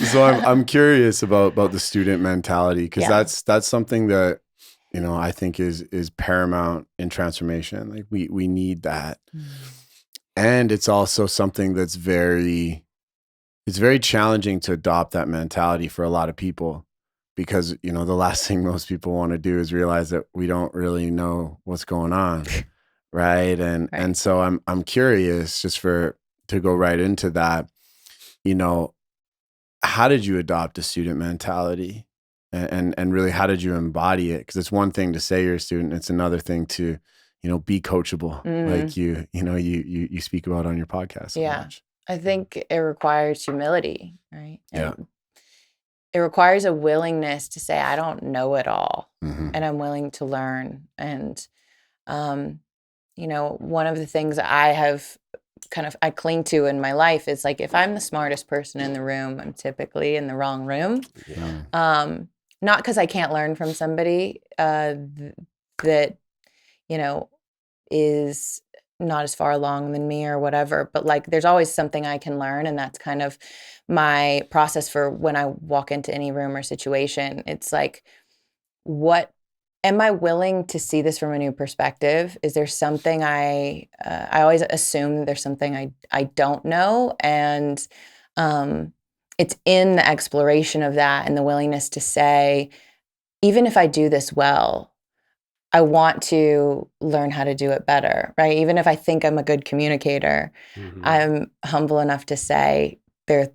So I'm curious about the student mentality, because that's something that, you know, I think is paramount in transformation. Like we need that. And it's also something that's very challenging to adopt that mentality for a lot of people, because, you know, the last thing most people want to do is realize that we don't really know what's going on. Right. And so I'm curious, just to go right into that, you know, how did you adopt a student mentality, and really how did you embody it? Because it's one thing to say you're a student, it's another thing to, you know, be coachable, like you speak about on your podcast so much. I think it requires humility, right? Yeah. It requires a willingness to say, I don't know it all, and I'm willing to learn. And, you know, one of the things I have I cling to in my life is, like, if I'm the smartest person in the room, I'm typically in the wrong room. Not because I can't learn from somebody that, you know, is not as far along than me or whatever, but, like, there's always something I can learn. And that's kind of my process for when I walk into any room or situation. It's like, what am I willing to see this from a new perspective? Is there something I always assume there's something I don't know. And it's in the exploration of that and the willingness to say, even if I do this well, I want to learn how to do it better, right? Even if I think I'm a good communicator, I'm humble enough to say there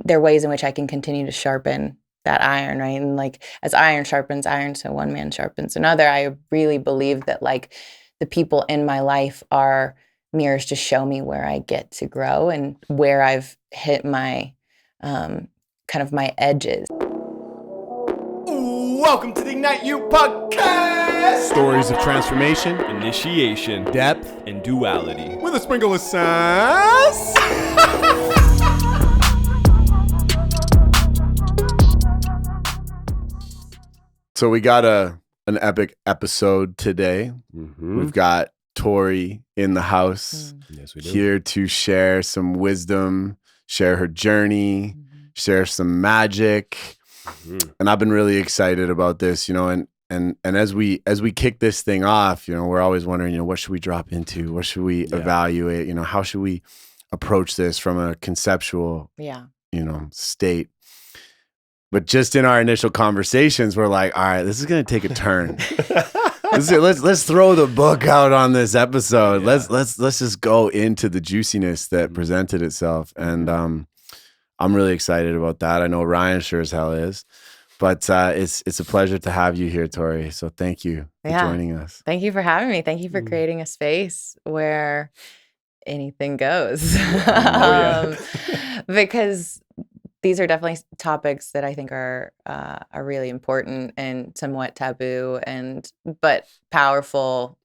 are ways in which I can continue to sharpen that iron, right? And, like, as iron sharpens iron, so one man sharpens another. I really believe that, like, the people in my life are mirrors to show me where I get to grow and where I've hit my my edges. Welcome to the Ignite You podcast. Stories of transformation, Initiation, depth, and duality. with a sprinkle of sass. So we got an epic episode today. We've got Tori in the house. Yes, we do. Here to share some wisdom, share her journey, share some magic. And I've been really excited about this, you know, and as we kick this thing off, you know, we're always wondering, you know, what should we drop into? What should we evaluate? You know, how should we approach this from a conceptual, you know, state? But just in our initial conversations, we're like, all right, this is going to take a turn. Let's throw the book out on this episode. Yeah. Let's just go into the juiciness that presented itself. And I'm really excited about that. I know Ryan sure as hell is. But it's a pleasure to have you here, Tori. So thank you for joining us. Thank you for having me. Thank you for creating a space where anything goes. Because these are definitely topics that I think are really important and somewhat taboo, but powerful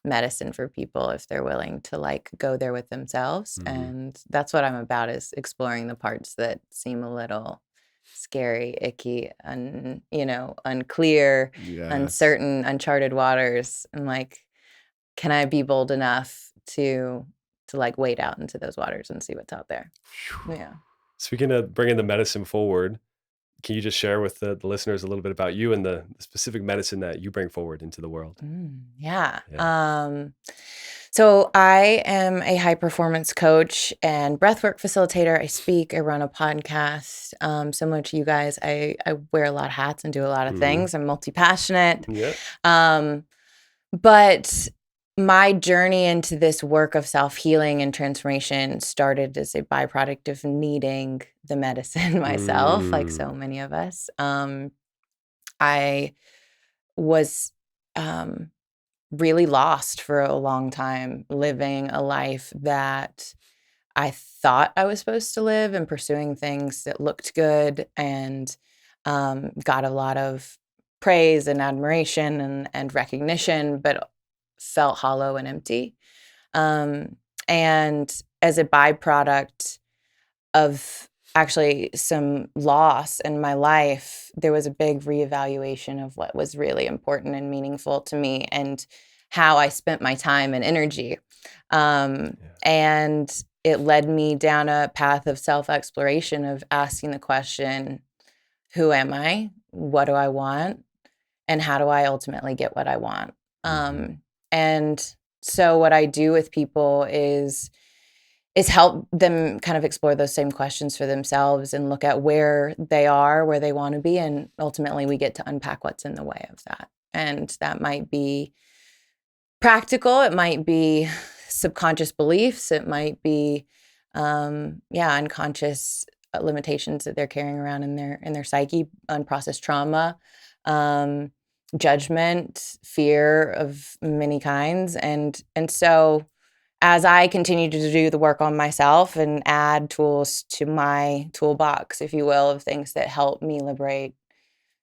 medicine for people if they're willing to, like, go there with themselves. And that's what I'm about, is exploring the parts that seem a little scary, icky, unclear, uncertain, uncharted waters. And, like, can I be bold enough to like wade out into those waters and see what's out there? Yeah. Speaking of bringing the medicine forward, can you just share with the listeners a little bit about you and the specific medicine that you bring forward into the world? So I am a high performance coach and breathwork facilitator. I speak, I run a podcast. Similar to you guys, I wear a lot of hats and do a lot of things. I'm multi-passionate. But my journey into this work of self-healing and transformation started as a byproduct of needing the medicine myself, like so many of us. I was really lost for a long time, living a life that I thought I was supposed to live and pursuing things that looked good and got a lot of praise and admiration and recognition, but felt hollow and empty. And as a byproduct of actually some loss in my life, there was a big reevaluation of what was really important and meaningful to me and how I spent my time and energy. And it led me down a path of self-exploration, of asking the question, who am I? What do I want? And how do I ultimately get what I want? And so what I do with people is help them kind of explore those same questions for themselves and look at where they are, where they want to be. And ultimately we get to unpack what's in the way of that. And that might be practical. It might be subconscious beliefs. It might be, unconscious limitations that they're carrying around in their psyche, unprocessed trauma, judgment, fear of many kinds. And so as I continue to do the work on myself and add tools to my toolbox, if you will, of things that help me liberate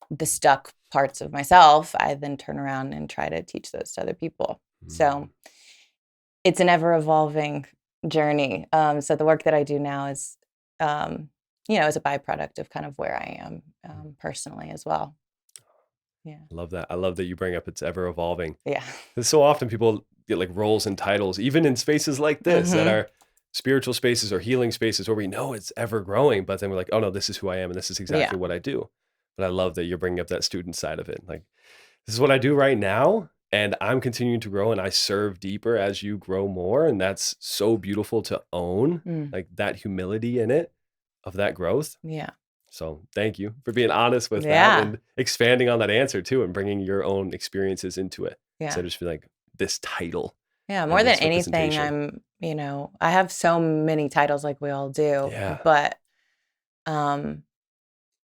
the stuck parts of myself, I then turn around and try to teach those to other people. So it's an ever evolving journey. So the work that I do now is, is a byproduct of kind of where I am personally as well. Yeah. I love that. I love that you bring up it's ever evolving. Yeah. Because so often people get like roles and titles, even in spaces like this that are spiritual spaces or healing spaces where we know it's ever growing, but then we're like, oh no, this is who I am and this is exactly what I do. But I love that you're bringing up that student side of it. Like, this is what I do right now, and I'm continuing to grow, and I serve deeper as you grow more. And that's so beautiful to own, like that humility in it of that growth. Yeah. So thank you for being honest with that and expanding on that answer too, and bringing your own experiences into it. Instead of just being like this title. Yeah. More than anything, I have so many titles like we all do, but I'm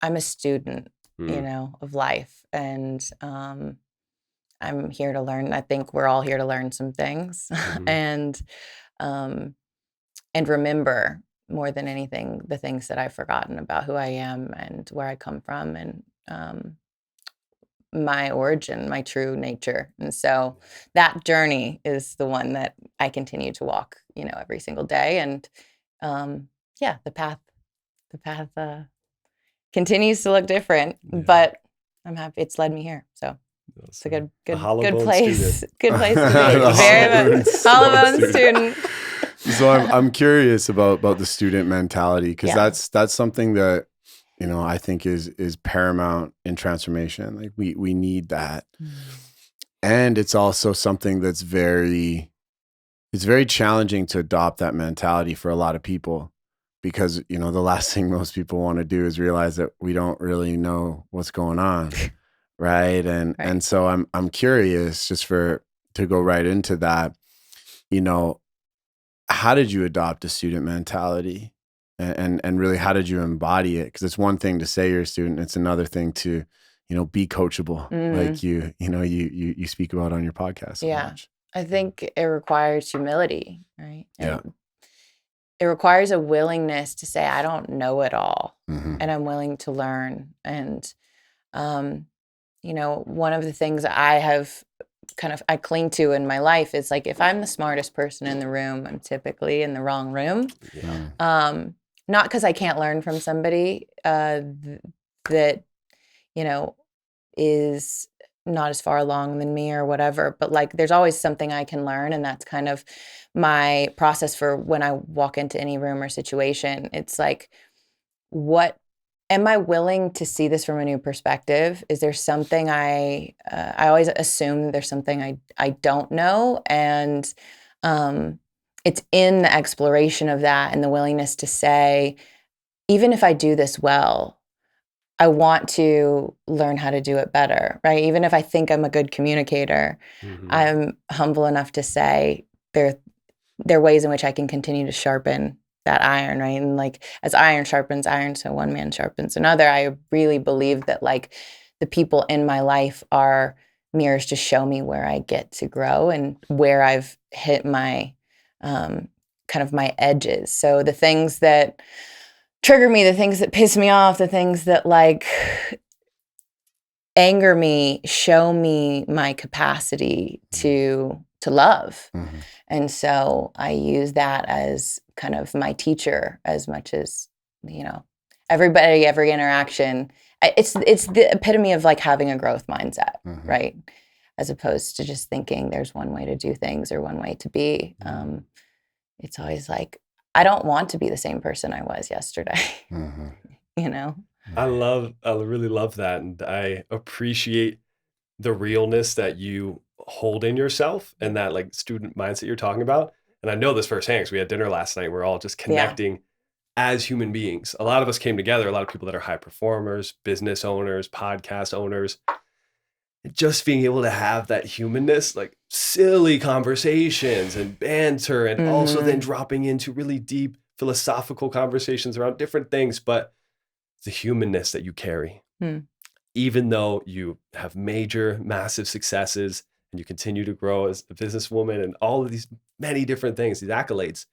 a student, of life, and I'm here to learn. I think we're all here to learn some things and remember more than anything the things that I've forgotten about who I am and where I come from and my origin, my true nature. And so that journey is the one that I continue to walk, every single day. And the path continues to look different, but I'm happy it's led me here. So it's a good place. Good place to be. Very much hollow bone student. So I'm curious about the student mentality, because that's something that I think is paramount in transformation. Like we need that, and it's also something that's very challenging to adopt that mentality for a lot of people, because the last thing most people want to do is realize that we don't really know what's going on, right? And so I'm curious, just to go right into that, how did you adopt a student mentality, and really how did you embody it? Because it's one thing to say you're a student, it's another thing to be coachable, like you speak about on your podcast so much. I think it requires humility, right? And it requires a willingness to say, I don't know it all, and I'm willing to learn. And one of the things I have I cling to in my life is, like, if I'm the smartest person in the room, I'm typically in the wrong room. Not because I can't learn from somebody that is not as far along than me or whatever, but like there's always something I can learn, and that's kind of my process for when I walk into any room or situation. It's like, what am I willing to see this from a new perspective? Is there something I always assume there's something I don't know, and it's in the exploration of that and the willingness to say, even if I do this well, I want to learn how to do it better, right? Even if I think I'm a good communicator, I'm humble enough to say there are ways in which I can continue to sharpen that iron, right? And like, as iron sharpens iron, so one man sharpens another. I really believe that, like, the people in my life are mirrors to show me where I get to grow and where I've hit my kind of my edges. So the things that trigger me, the things that piss me off, the things that like anger me, show me my capacity to love. And so I use that as kind of my teacher, as much as, everybody, every interaction. It's the epitome of like having a growth mindset, right? As opposed to just thinking there's one way to do things or one way to be. It's always like, I don't want to be the same person I was yesterday. You know? I really love that. And I appreciate the realness that you hold in yourself and that like student mindset you're talking about. And I know this firsthand because we had dinner last night. We're all just connecting as human beings. A lot of us came together, a lot of people that are high performers, business owners, podcast owners, just being able to have that humanness, like silly conversations and banter, and also then dropping into really deep philosophical conversations around different things, but the humanness that you carry, even though you have major, massive successes and you continue to grow as a businesswoman and all of these many different things, these accolades,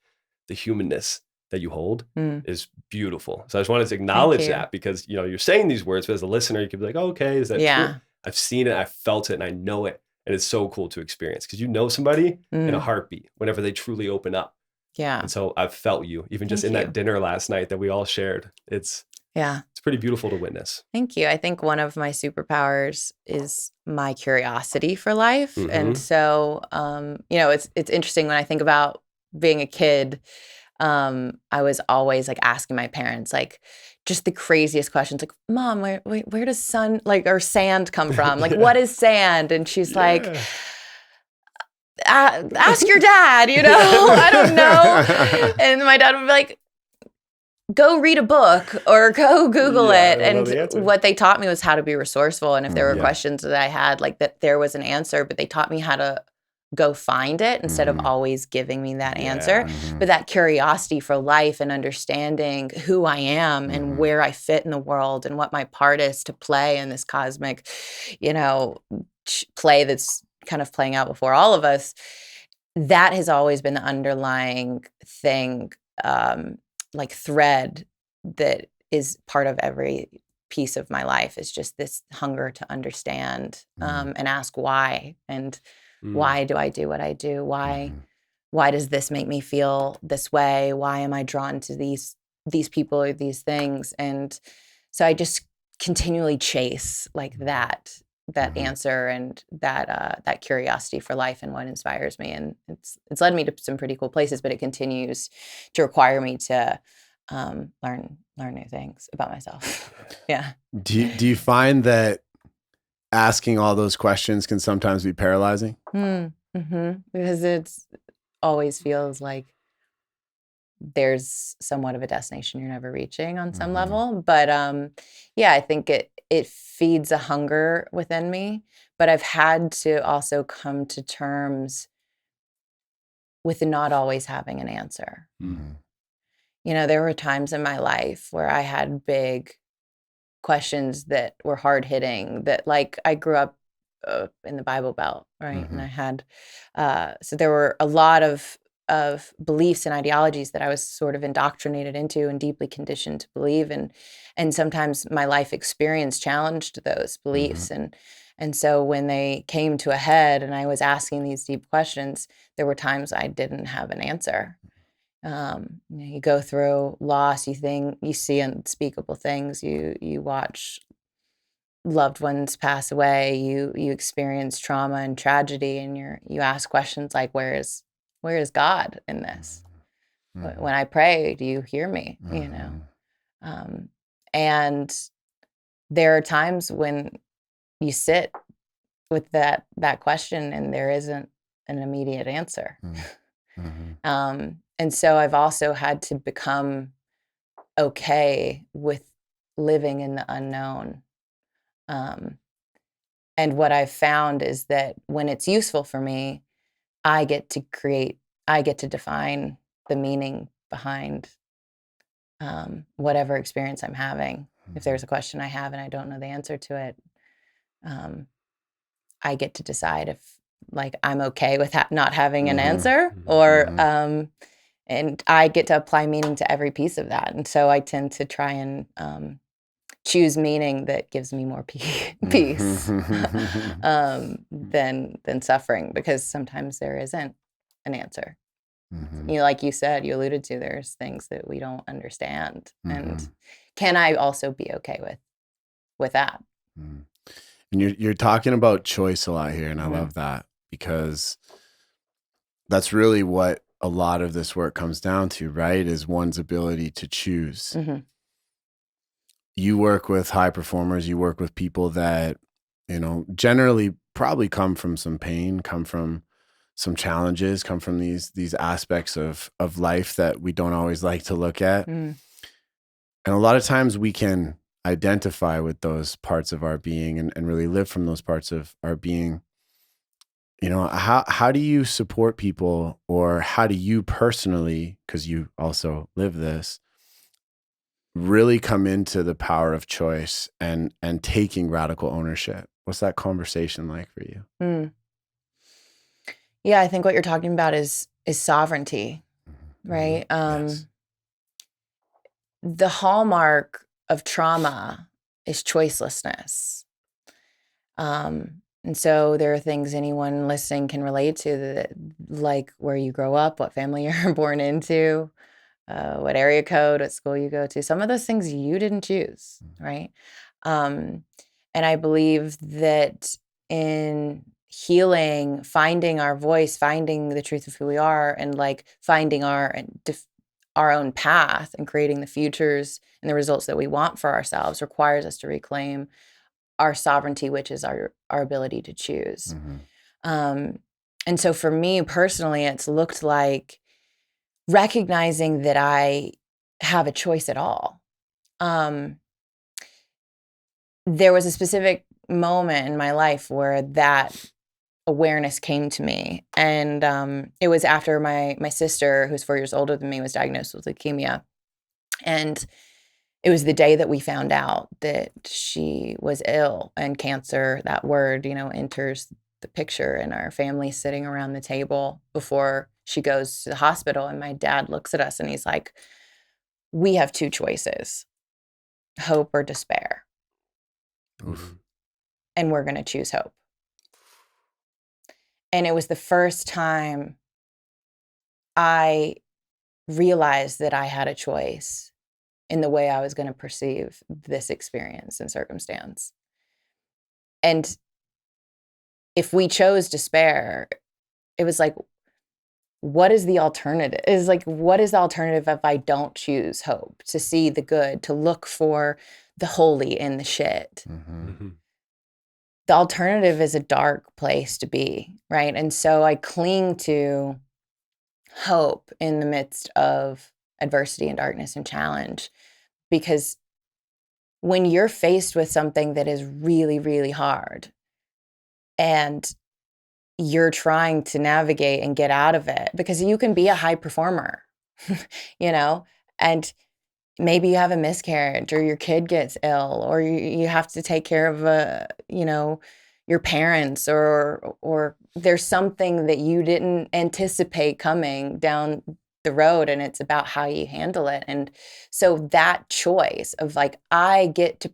the humanness that you hold is beautiful. So I just wanted to acknowledge that because, you know, you're saying these words, but as a listener, you could be like, oh, okay, is that true? I've seen it, I felt it, and I know it. And it's so cool to experience because you know somebody in a heartbeat whenever they truly open up. Yeah. And so I've felt you, even just in that dinner last night that we all shared. It's pretty beautiful to witness. Thank you. I think one of my superpowers is my curiosity for life. And so, you know, it's interesting when I think about being a kid, I was always like asking my parents, like just the craziest questions, like, Mom, where does sun, like, or sand come from? Like, what is sand? And she's like, ask your dad, you know, I don't know. And my dad would be like, go read a book or go Google it. And what they taught me was how to be resourceful. And if there were questions that I had, like that there was an answer, but they taught me how to go find it instead of always giving me that answer. But that curiosity for life and understanding who I am and where I fit in the world and what my part is to play in this cosmic, you know, play that's kind of playing out before all of us, that has always been the underlying thing, like thread that is part of every piece of my life, is just this hunger to understand and ask why. And why do I do what I do? Why does this make me feel this way? Why am I drawn to these people or these things? And so I just continually chase like that answer and that curiosity for life and what inspires me. And it's led me to some pretty cool places, but it continues to require me to learn new things about myself. Yeah. Do you find that asking all those questions can sometimes be paralyzing? Because it's always feels like there's somewhat of a destination you're never reaching on some level. But yeah, I think it feeds a hunger within me. But I've had to also come to terms with not always having an answer. You know, there were times in my life where I had big questions that were hard hitting, that like I grew up in the Bible Belt, right? And I had, so there were a lot of beliefs and ideologies that I was sort of indoctrinated into and deeply conditioned to believe. And sometimes my life experience challenged those beliefs. And so when they came to a head and I was asking these deep questions, there were times I didn't have an answer. You go through loss, you see unspeakable things, you watch loved ones pass away, you experience trauma and tragedy, and you ask questions like, where is God in this? When I pray, do you hear me? You know, and there are times when you sit with that question and there isn't an immediate answer. And so I've also had to become okay with living in the unknown. And what I've found is that when it's useful for me, I get to define the meaning behind whatever experience I'm having. If there's a question I have and I don't know the answer to it, I get to decide if like I'm okay with not having an answer, or and I get to apply meaning to every piece of that. And so I tend to try and choose meaning that gives me more peace than suffering, because sometimes there isn't an answer. You know, like you said, you alluded to, there's things that we don't understand. And can I also be okay with that? And you're talking about choice a lot here, and I love that, because that's really what a lot of this work comes down to, right, is one's ability to choose. Mm-hmm. You work with high performers, you work with people that, generally probably come from some pain, come from some challenges, come from these aspects of life that we don't always like to look at. Mm. And a lot of times we can identify with those parts of our being and really live from those parts of our being. How do you support people, or how do you personally, because you also live this, really come into the power of choice and taking radical ownership? What's that conversation like for you? Mm. Yeah, I think what you're talking about is sovereignty, right? Yes. The hallmark of trauma is choicelessness. And so there are things anyone listening can relate to, that, like where you grow up, what family you're born into, what area code, what school you go to. Some of those things you didn't choose, right? And I believe that in healing, finding our voice, finding the truth of who we are, and like finding our own path and creating the futures and the results that we want for ourselves requires us to reclaim our sovereignty, which is our ability to choose. And so for me personally, it's looked like recognizing that I have a choice at all. There was a specific moment in my life where that awareness came to me. And it was after my sister, who's 4 years older than me, was diagnosed with leukemia. And it was the day that we found out that she was ill, and cancer, that word, enters the picture, and our family sitting around the table before she goes to the hospital. And my dad looks at us and he's like, we have two choices, hope or despair. Oof. And we're going to choose hope. And it was the first time I realized that I had a choice in the way I was going to perceive this experience and circumstance. And if we chose despair, it was like, what is the alternative? It's like, what is the alternative if I don't choose hope, to see the good, to look for the holy in the shit? The alternative is a dark place to be, right? And so I cling to hope in the midst of adversity and darkness and challenge, because when you're faced with something that is really, really hard and you're trying to navigate and get out of it, because you can be a high performer, and maybe you have a miscarriage, or your kid gets ill, or you have to take care of your parents, or there's something that you didn't anticipate coming down the road, and it's about how you handle it. And so that choice of like, I get to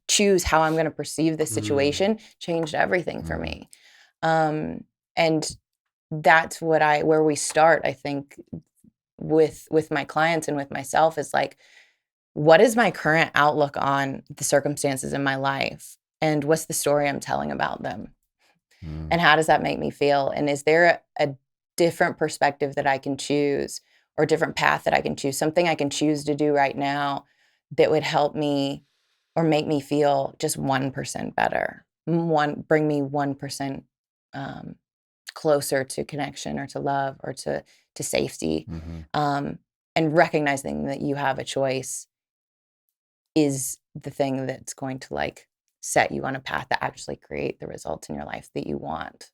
choose how I'm going to perceive this situation changed everything for me. And that's where we start, I think, with my clients and with myself, is like, what is my current outlook on the circumstances in my life? And what's the story I'm telling about them? And how does that make me feel? And is there a different perspective that I can choose, or a different path that I can choose, something I can choose to do right now that would help me or make me feel just 1% better, bring me 1% closer to connection, or to love, or to safety. And recognizing that you have a choice is the thing that's going to like set you on a path to actually create the results in your life that you want.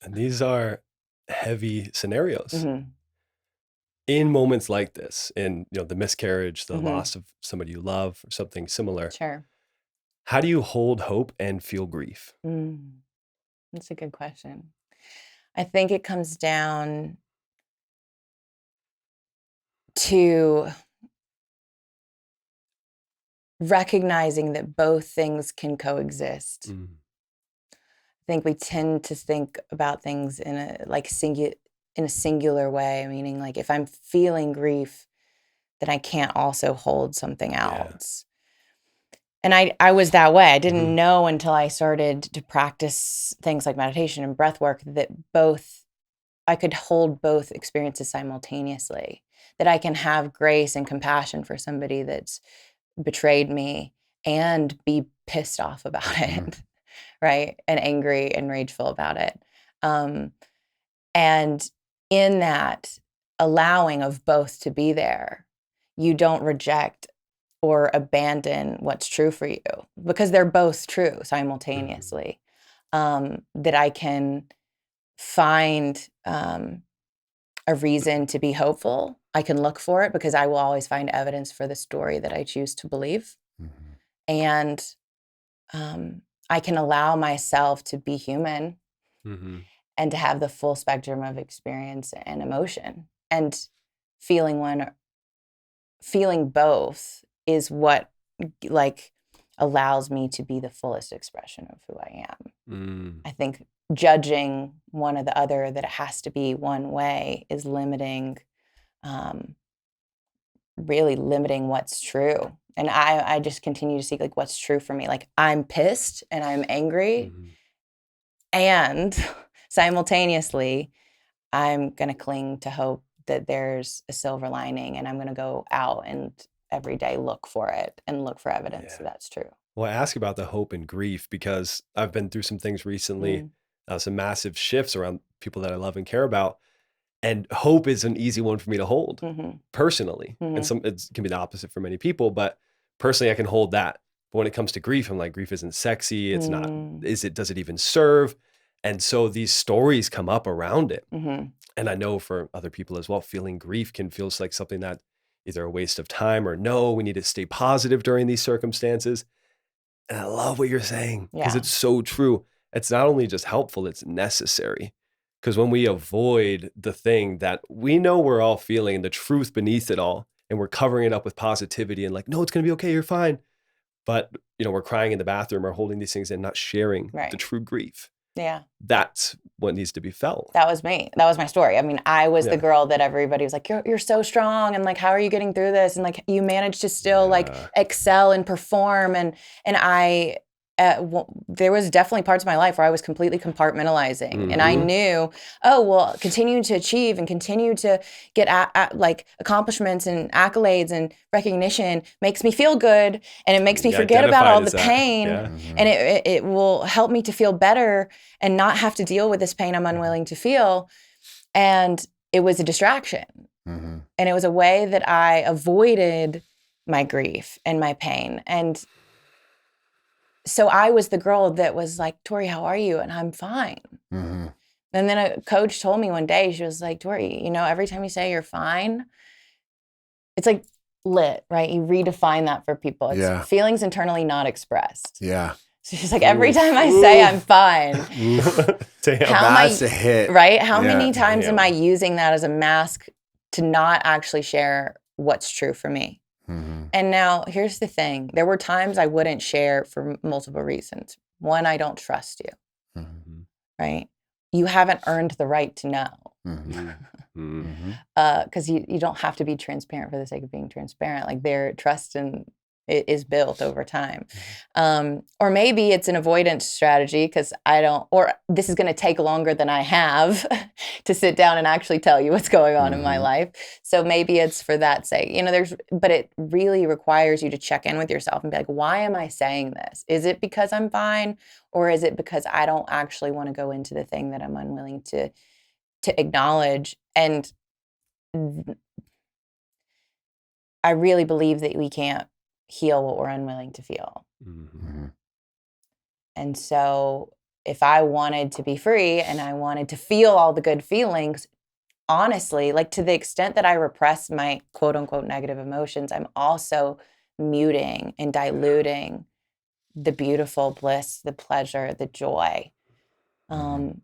And these are heavy scenarios. In moments like this, in the miscarriage, the loss of somebody you love, or something similar. Sure. How do you hold hope and feel grief? That's a good question. I think it comes down to recognizing that both things can coexist. I think we tend to think about things in a singular way, meaning like, if I'm feeling grief, then I can't also hold something else. And I was that way. I didn't know until I started to practice things like meditation and breath work that both I could hold both experiences simultaneously, that I can have grace and compassion for somebody that's betrayed me and be pissed off about it, right? And angry and rageful about it. And in that allowing of both to be there, you don't reject or abandon what's true for you, because they're both true simultaneously. That I can find a reason to be hopeful. I can look for it, because I will always find evidence for the story that I choose to believe. And I can allow myself to be human and to have the full spectrum of experience and emotion. And feeling both is what like allows me to be the fullest expression of who I am. I think judging one or the other, that it has to be one way, is limiting, really limiting what's true. And I just continue to seek like what's true for me. Like, I'm pissed and I'm angry, and simultaneously I'm going to cling to hope that there's a silver lining, and I'm going to go out and every day look for it and look for evidence that that's true. Well, I ask about the hope and grief because I've been through some things recently, some massive shifts around people that I love and care about. And hope is an easy one for me to hold personally. And it can be the opposite for many people, but personally I can hold that. But when it comes to grief, I'm like, grief isn't sexy. It's not, does it even serve? And so these stories come up around it. And I know for other people as well, feeling grief can feel like something that either a waste of time or no, we need to stay positive during these circumstances. And I love what you're saying, because it's so true. It's not only just helpful, it's necessary. Because when we avoid the thing that we know we're all feeling and the truth beneath it all, and we're covering it up with positivity and like, no, it's going to be okay, you're fine. But, we're crying in the bathroom or holding these things and not sharing the true grief. Yeah. That's what needs to be felt. That was me. That was my story. I mean, I was the girl that everybody was like, you're so strong. And like, how are you getting through this? And like, you managed to still like excel and perform. And I, there was definitely parts of my life where I was completely compartmentalizing, and I knew, continuing to achieve and continue to get like accomplishments and accolades and recognition makes me feel good, and it makes me forget about all the pain, and it will help me to feel better and not have to deal with this pain I'm unwilling to feel. And it was a distraction, and it was a way that I avoided my grief and my pain. And so I was the girl that was like, Tori, how are you? And I'm fine. And then a coach told me one day, she was like, Tori, every time you say you're fine, it's like lit, right? You redefine that for people. It's feelings internally not expressed. Yeah. So she's like, every time I say I'm fine, that's a hit. Right? How many times am I using that as a mask to not actually share what's true for me? And now here's the thing. There were times I wouldn't share for multiple reasons. One, I don't trust you, right? You haven't earned the right to know. Because you don't have to be transparent for the sake of being transparent. Like, their trust is built over time. Or maybe it's an avoidance strategy because this is going to take longer than I have to sit down and actually tell you what's going on in my life. So maybe it's for that sake, but it really requires you to check in with yourself and be like, why am I saying this? Is it because I'm fine? Or is it because I don't actually want to go into the thing that I'm unwilling to acknowledge? And I really believe that we can't heal what we're unwilling to feel. And so if I wanted to be free and I wanted to feel all the good feelings, honestly, like, to the extent that I repress my quote unquote negative emotions, I'm also muting and diluting the beautiful bliss, the pleasure, the joy. And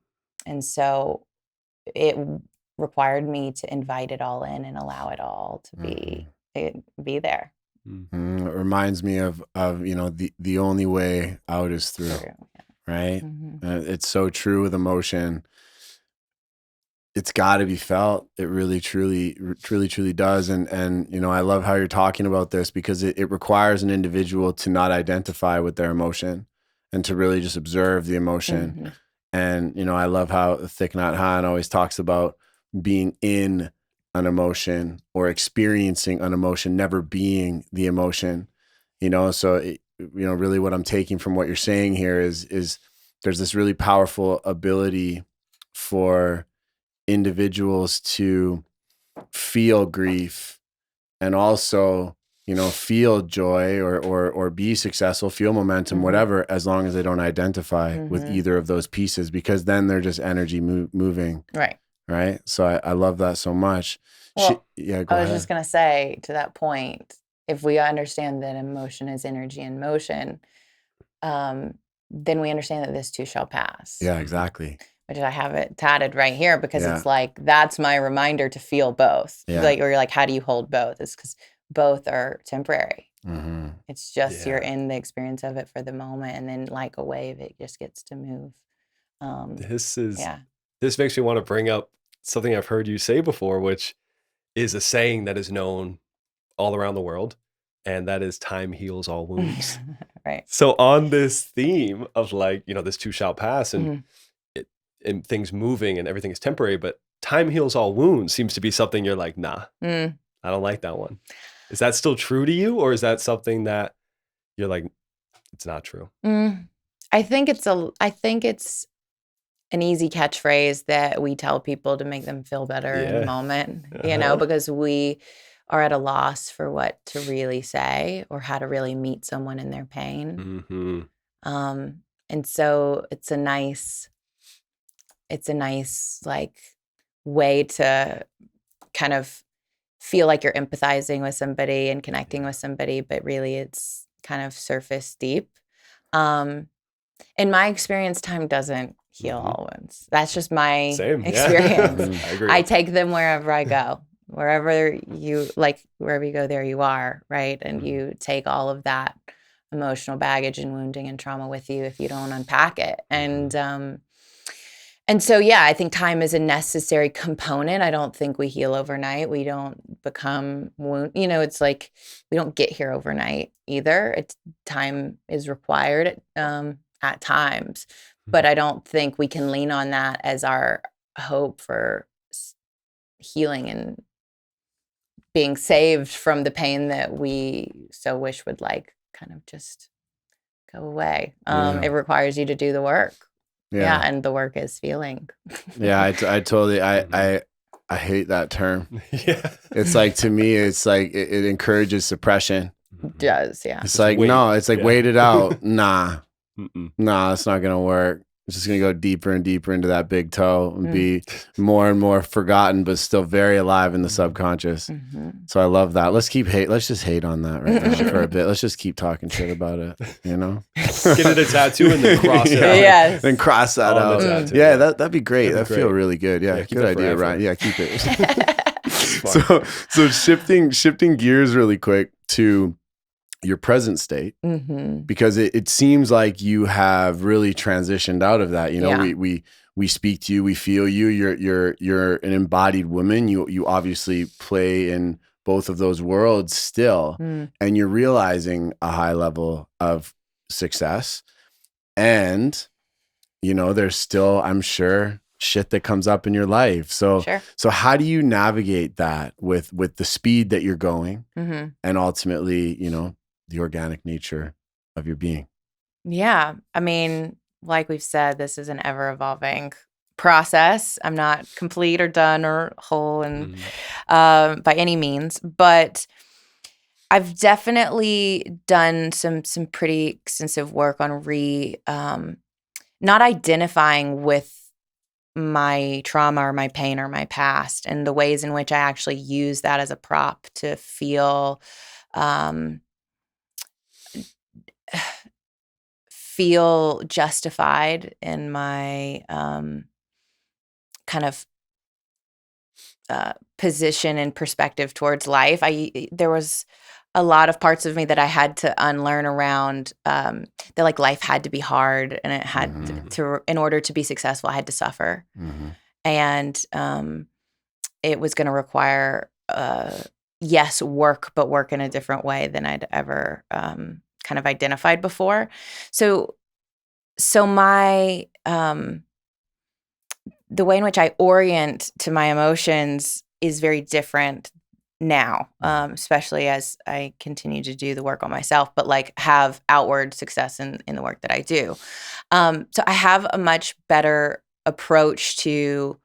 so it required me to invite it all in and allow it all to be there. It reminds me of the only way out is through, right? It's so true with emotion. It's got to be felt. It really, truly does. And I love how you're talking about this, because it requires an individual to not identify with their emotion and to really just observe the emotion And, you know, I love how Thich Nhat Hanh always talks about being in an emotion or experiencing an emotion, never being the emotion, you know? So, you know, really what I'm taking from what you're saying here is there's this really powerful ability for individuals to feel grief and also, you know, feel joy or be successful, feel momentum, whatever, as long as they don't identify with either of those pieces, because then they're just energy moving. Right. So I love that so much. Well, go I was ahead. just going to say to that point, if we understand that emotion is energy in motion, then we understand that this too shall pass. Yeah, exactly. Which I have it tatted right here because it's like, that's my reminder to feel both. Like, or you're like, how do you hold both? It's because both are temporary. It's just you're in the experience of it for the moment, and then like a wave, it just gets to move. This makes me want to bring up something I've heard you say before, which is a saying that is known all around the world, and that is time heals all wounds. Right. So on this theme of like, you know, this too shall pass and and things moving and everything is temporary, but time heals all wounds seems to be something you're like, nah, I don't like that one. Is that still true to you, or is that something that you're like, it's not true? I think it's an easy catchphrase that we tell people to make them feel better in the moment, you know, because we are at a loss for what to really say or how to really meet someone in their pain. And so it's a nice like way to kind of feel like you're empathizing with somebody and connecting with somebody, but really it's kind of surface deep. In my experience, time doesn't heal all wounds. That's just my experience. I agree. I take them wherever I go. Wherever you go, there you are, right? And you take all of that emotional baggage and wounding and trauma with you if you don't unpack it. And so, yeah, I think time is a necessary component. I don't think we heal overnight. We don't become it's like we don't get here overnight either. Time is required at times, but I don't think we can lean on that as our hope for healing and being saved from the pain that we so wish would like kind of just go away. It requires you to do the work. Yeah, and the work is feeling. Yeah, I totally, I hate that term. It's like, to me, it's like, it encourages suppression. It does, yeah. It's like, no, it's like, wait it out. Nah, it's not going to work. It's just going to go deeper and deeper into that big toe and be more and more forgotten, but still very alive in the subconscious. So I love that. Let's just hate on that right now for a bit. Let's just keep talking shit about it, you know? Get it a tattoo and then cross it out. Yes. Then cross that out. Yeah, that'd be great. That'd feel really good. Yeah, good idea, Ryan. Yeah, keep it. So shifting gears really quick to your present state, because it seems like you have really transitioned out of that. You know, we speak to you, we feel you. You're an embodied woman. You obviously play in both of those worlds still, and you're realizing a high level of success. And you know, there's still, I'm sure, shit that comes up in your life. So how do you navigate that with the speed that you're going, and ultimately, you know, the organic nature of your being? Yeah. I mean, like we've said, this is an ever evolving process. I'm not complete or done or whole and by any means, but I've definitely done some pretty extensive work on not identifying with my trauma or my pain or my past, and the ways in which I actually use that as a prop to feel justified in my kind of position and perspective towards life. There was a lot of parts of me that I had to unlearn around that, like, life had to be hard, and it had to, in order to be successful, I had to suffer. And it was going to require, yes, work, but work in a different way than I'd ever kind of identified before. So my the way in which I orient to my emotions is very different now, especially as I continue to do the work on myself, but like have outward success in the work that I do. So I have a much better approach to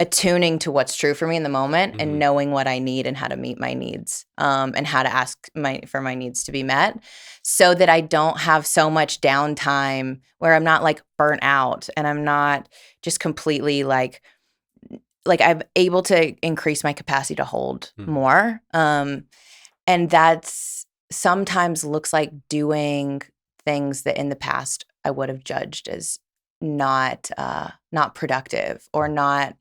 attuning to what's true for me in the moment and knowing what I need and how to meet my needs, and how to ask for my needs to be met, so that I don't have so much downtime where I'm not like burnt out and I'm not just completely like I'm able to increase my capacity to hold more. And that's sometimes looks like doing things that in the past I would have judged as not productive or not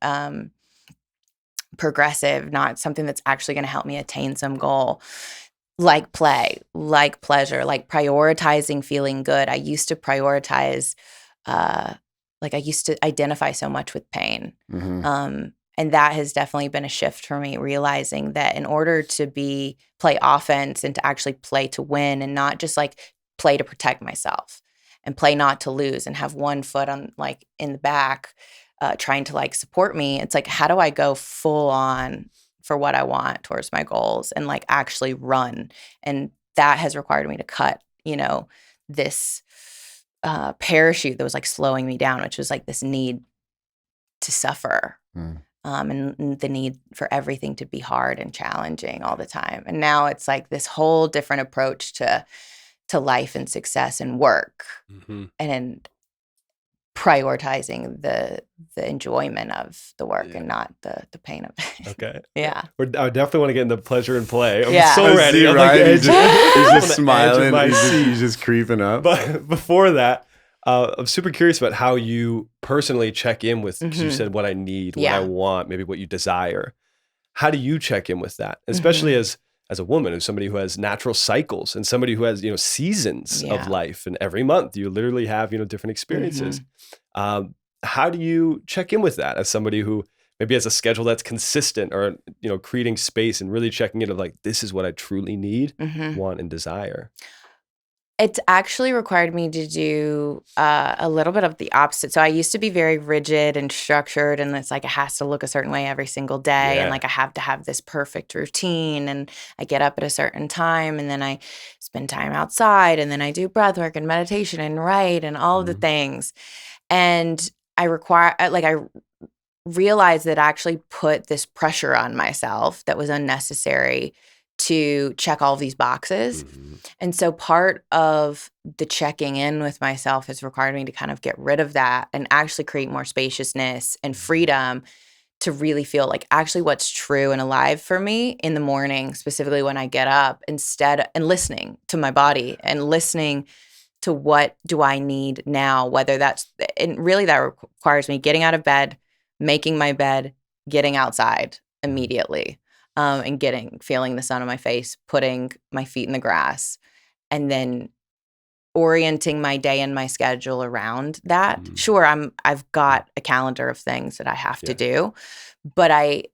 progressive, not something that's actually going to help me attain some goal, like play, like pleasure, like prioritizing feeling good. I used to prioritize, I used to identify so much with pain. And that has definitely been a shift for me, realizing that in order to play offense and to actually play to win and not just like play to protect myself and play not to lose and have one foot on like in the back, trying to like support me. It's like, how do I go full on for what I want towards my goals and like actually run? And that has required me to cut, this parachute that was like slowing me down, which was like this need to suffer. And the need for everything to be hard and challenging all the time. And now it's like this whole different approach to life and success and work, and prioritizing the enjoyment of the work and not the pain of it. Okay. Yeah. I definitely want to get into pleasure and play. I'm Yeah. so ready. See, I'm right? like, He's just on the edge of smiling. my He's seat. just creeping up. But before that, I'm super curious about how you personally check in with, 'cause you said what I need, what I want, maybe what you desire. How do you check in with that? Especially as a woman, as somebody who has natural cycles and somebody who has, seasons of life, and every month you literally have, different experiences. How do you check in with that as somebody who maybe has a schedule that's consistent, or, creating space and really checking in of like, this is what I truly need, want, and desire? It's actually required me to do a little bit of the opposite. So I used to be very rigid and structured, and it's like it has to look a certain way every single day. And like I have to have this perfect routine, and I get up at a certain time, and then I spend time outside, and then I do breathwork and meditation and write and all of the things. And I realized that I actually put this pressure on myself that was unnecessary to check all of these boxes. And so part of the checking in with myself has required me to kind of get rid of that and actually create more spaciousness and freedom to really feel like actually what's true and alive for me in the morning, specifically when I get up, and listening to my body and listening to what do I need now, whether that's, and really that requires me getting out of bed, making my bed, getting outside immediately, and feeling the sun on my face, putting my feet in the grass, and then orienting my day and my schedule around that. Sure, I've got a calendar of things that I have to do, but I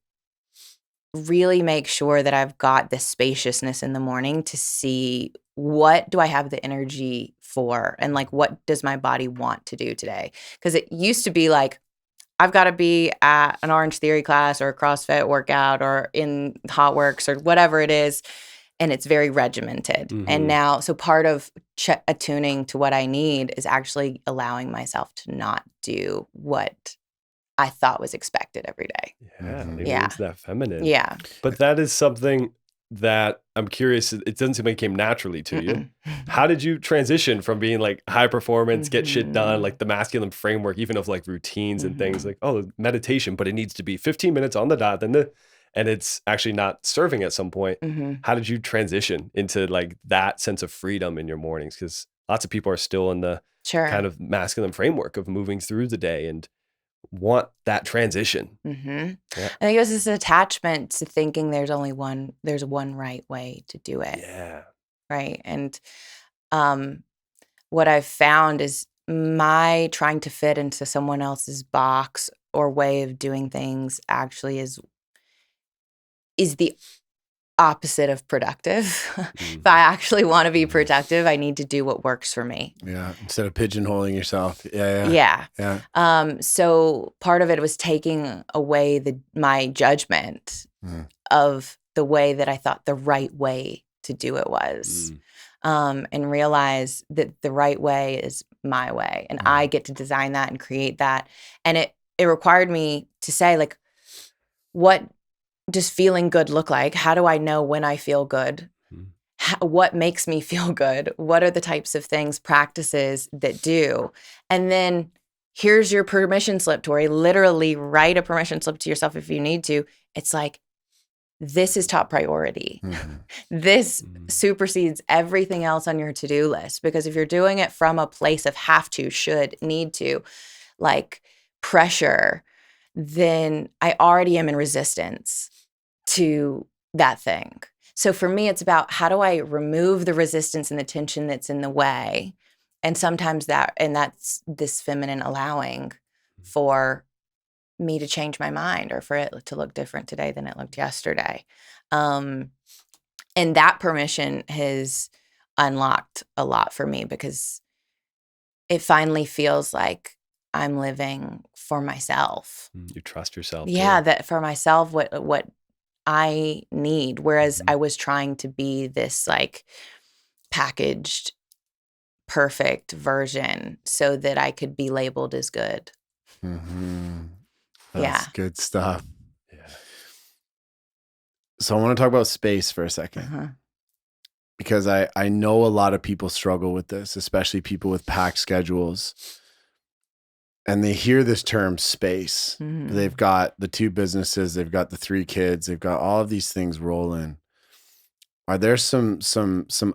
really make sure that I've got this spaciousness in the morning to see what do I have the energy for, and like what does my body want to do today? Because it used to be like, I've got to be at an Orange Theory class or a CrossFit workout or in Hot Works or whatever it is, and it's very regimented. And now, so part of attuning to what I need is actually allowing myself to not do what I thought was expected every day. Yeah, maybe it's that feminine. Yeah. But that is something that I'm curious, it doesn't seem like it came naturally to you. How did you transition from being like high performance, get shit done, like the masculine framework, even of like routines and things like, meditation, but it needs to be 15 minutes on the dot, and it's actually not serving at some point. How did you transition into like that sense of freedom in your mornings? Because lots of people are still in the kind of masculine framework of moving through the day and want that transition. I think it was this attachment to thinking there's one right way to do it. Yeah. Right. And what I've found is my trying to fit into someone else's box or way of doing things actually is the opposite of productive. If I actually want to be productive, I need to do what works for me. Yeah. Instead of pigeonholing yourself. Yeah. So part of it was taking away my judgment of the way that I thought the right way to do it was. And realize that the right way is my way, and I get to design that and create that. And it required me to say, like, what does feeling good look like? How do I know when I feel good? What makes me feel good? What are the types of things, practices that do? And then here's your permission slip, Tori. Literally write a permission slip to yourself if you need to. It's like, this is top priority. This supersedes everything else on your to-do list. Because if you're doing it from a place of have to, should, need to, like pressure, then I already am in resistance to that thing. So for me, it's about, how do I remove the resistance and the tension that's in the way? And sometimes that's this feminine allowing for me to change my mind, or for it to look different today than it looked yesterday. And that permission has unlocked a lot for me, because it finally feels like I'm living for myself. You trust yourself. Yeah, that for myself, what I need. Whereas I was trying to be this like packaged, perfect version so that I could be labeled as good. That's good stuff. So I want to talk about space for a second. Because I know a lot of people struggle with this, especially people with packed schedules. And they hear this term space. They've got the 2 businesses, they've got the 3 kids, they've got all of these things rolling. Are there some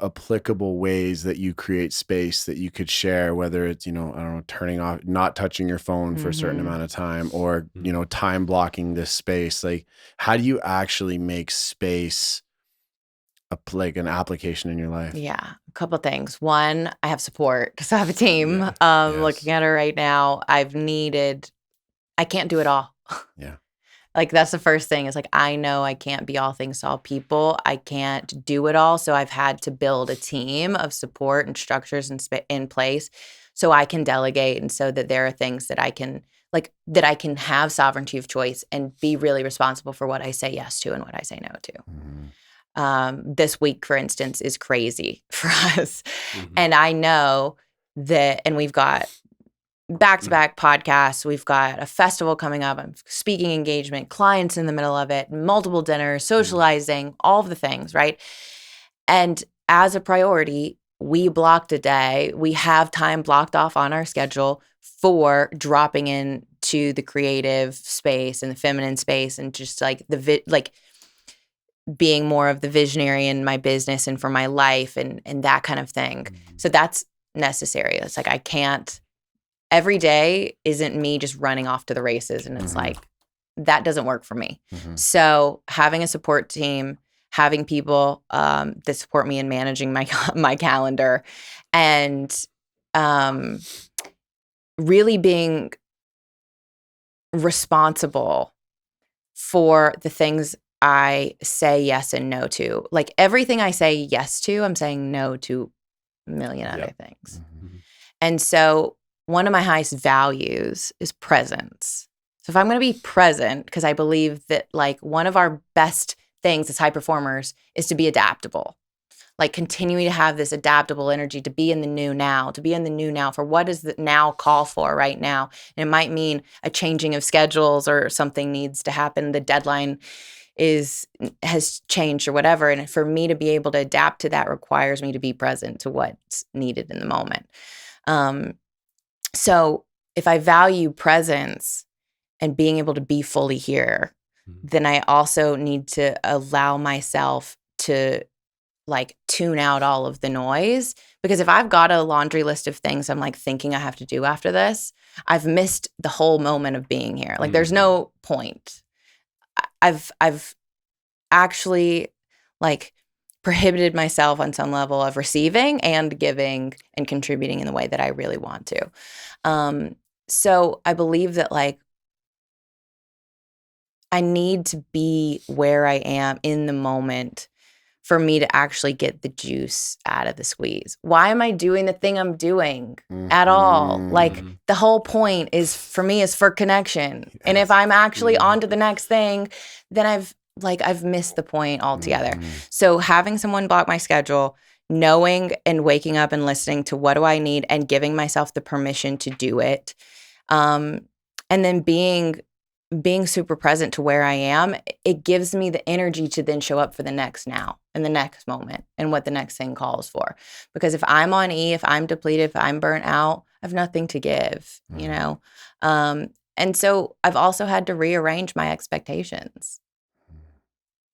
applicable ways that you create space that you could share, whether it's, I don't know, turning off, not touching your phone for a certain amount of time, or, time blocking this space? Like, how do you actually make space like an application in your life? Yeah, a couple things. One, I have support, because I have a team. Looking at her right now, I can't do it all. Like, that's the first thing, is like, I know I can't be all things to all people. I can't do it all. So I've had to build a team of support and structures in place so I can delegate, and so that there are things that I can have sovereignty of choice and be really responsible for what I say yes to and what I say no to. This week, for instance, is crazy for us. And I know that, and we've got back-to-back podcasts. We've got a festival coming up, speaking engagement, clients in the middle of it, multiple dinners, socializing, all of the things, right? And as a priority, we blocked a day. We have time blocked off on our schedule for dropping into the creative space and the feminine space, and just like being more of the visionary in my business and for my life and that kind of thing. So that's necessary. It's like, I can't, every day isn't me just running off to the races. And it's like, that doesn't work for me. So having a support team, having people that support me in managing my calendar, and really being responsible for the things I say yes and no to. Like, everything I say yes to, I'm saying no to a million other things. And so one of my highest values is presence. So if I'm going to be present, because I believe that like one of our best things as high performers is to be adaptable. Like, continuing to have this adaptable energy, to be in the new now, for what does the now call for right now. And it might mean a changing of schedules, or something needs to happen. The deadline has changed or whatever. And for me to be able to adapt to that requires me to be present to what's needed in the moment. So if I value presence and being able to be fully here, then I also need to allow myself to like tune out all of the noise. Because if I've got a laundry list of things I'm like thinking I have to do after this, I've missed the whole moment of being here. Like, there's no point. I've actually like prohibited myself on some level of receiving and giving and contributing in the way that I really want to. So I believe that like I need to be where I am in the moment for me to actually get the juice out of the squeeze. Why am I doing the thing I'm doing at all? Like the whole point is for me is for connection. Yes. And if I'm actually on to the next thing, then I've missed the point altogether. So having someone block my schedule, knowing and waking up and listening to what do I need and giving myself the permission to do it. And then being super present to where I am, it gives me the energy to then show up for the next now and the next moment and what the next thing calls for. Because if I'm on E, if I'm depleted, if I'm burnt out, I have nothing to give, you know? And so I've also had to rearrange my expectations.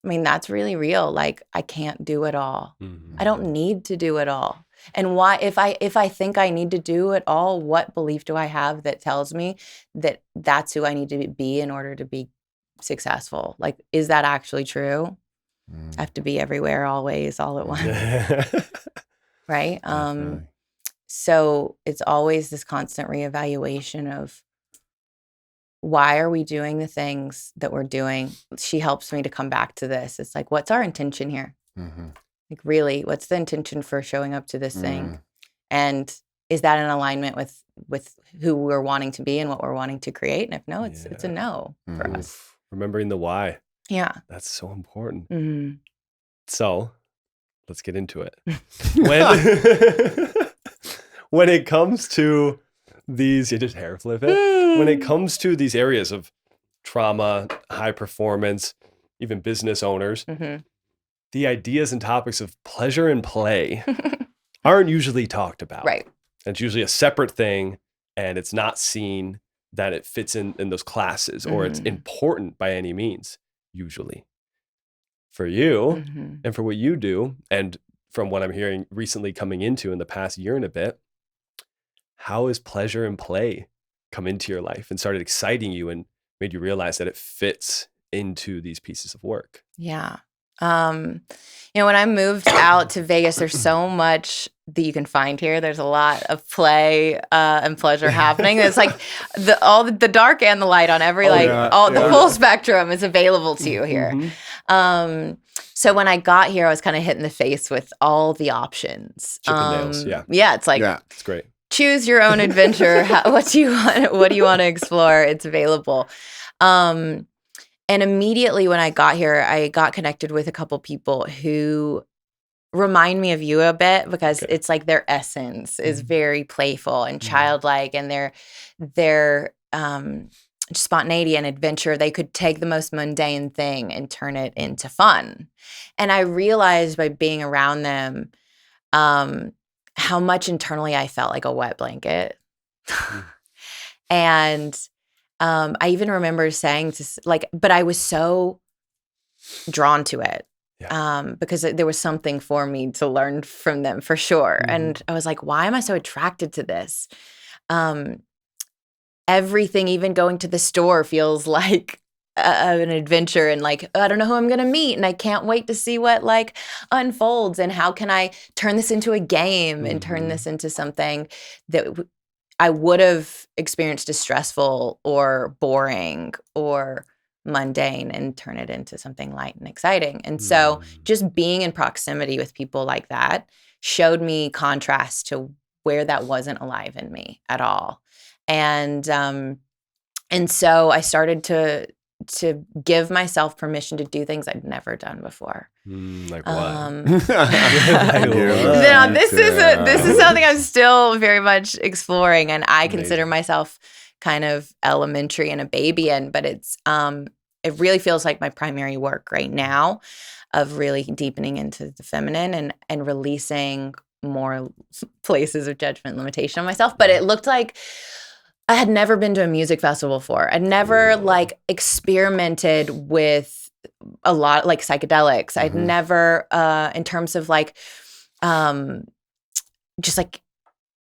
I mean, that's really real. Like, I can't do it all. I don't need to do it all. And why, if I think I need to do it all, what belief do I have that tells me that that's who I need to be in order to be successful? Like, is that actually true? I have to be everywhere, always, all at once. Right? So it's always this constant reevaluation of, why are we doing the things that we're doing? She helps me to come back to this. It's like, what's our intention here? Like, really, what's the intention for showing up to this thing? And is that in alignment with who we're wanting to be and what we're wanting to create? And if no, it's a no for us. Remembering the why. Yeah. That's so important. Mm-hmm. So let's get into it. When it comes to these, you just hair flip it. When it comes to these areas of trauma, high performance, even business owners, the ideas and topics of pleasure and play aren't usually talked about. Right. It's usually a separate thing, and it's not seen that it fits in those classes or it's important by any means, usually. For you and for what you do, and from what I'm hearing recently coming into in the past year and a bit, how has pleasure and play come into your life and started exciting you and made you realize that it fits into these pieces of work? Yeah. When I moved out to Vegas, there's so much that you can find here. There's a lot of play and pleasure happening. It's like the dark and the light on every the full spectrum is available to you here. So when I got here, I was kind of hit in the face with all the options. Chippendales, it's like it's great. Choose your own adventure. What do you want to explore? It's available. And immediately when I got here, I got connected with a couple people who remind me of you a bit, because it's like their essence is very playful and childlike, and their spontaneity and adventure. They could take the most mundane thing and turn it into fun. And I realized by being around them how much internally I felt like a wet blanket. And I even remember saying but I was so drawn to it because there was something for me to learn from them for sure. And I was like, why am I so attracted to this? Everything, even going to the store, feels like an adventure, and like, I don't know who I'm going to meet, and I can't wait to see what like unfolds, and how can I turn this into a game and turn this into something that I would have experienced as stressful or boring or mundane, and turn it into something light and exciting. And so just being in proximity with people like that showed me contrast to where that wasn't alive in me at all. And so I started to give myself permission to do things I'd never done before. Like what? This is something I'm still very much exploring, and I consider myself kind of elementary and a baby in, but it really feels like my primary work right now of really deepening into the feminine and releasing more places of judgment and limitation on myself. But it looked like I had never been to a music festival before. I'd never like experimented with a lot like psychedelics. I'd never, in terms of like, just like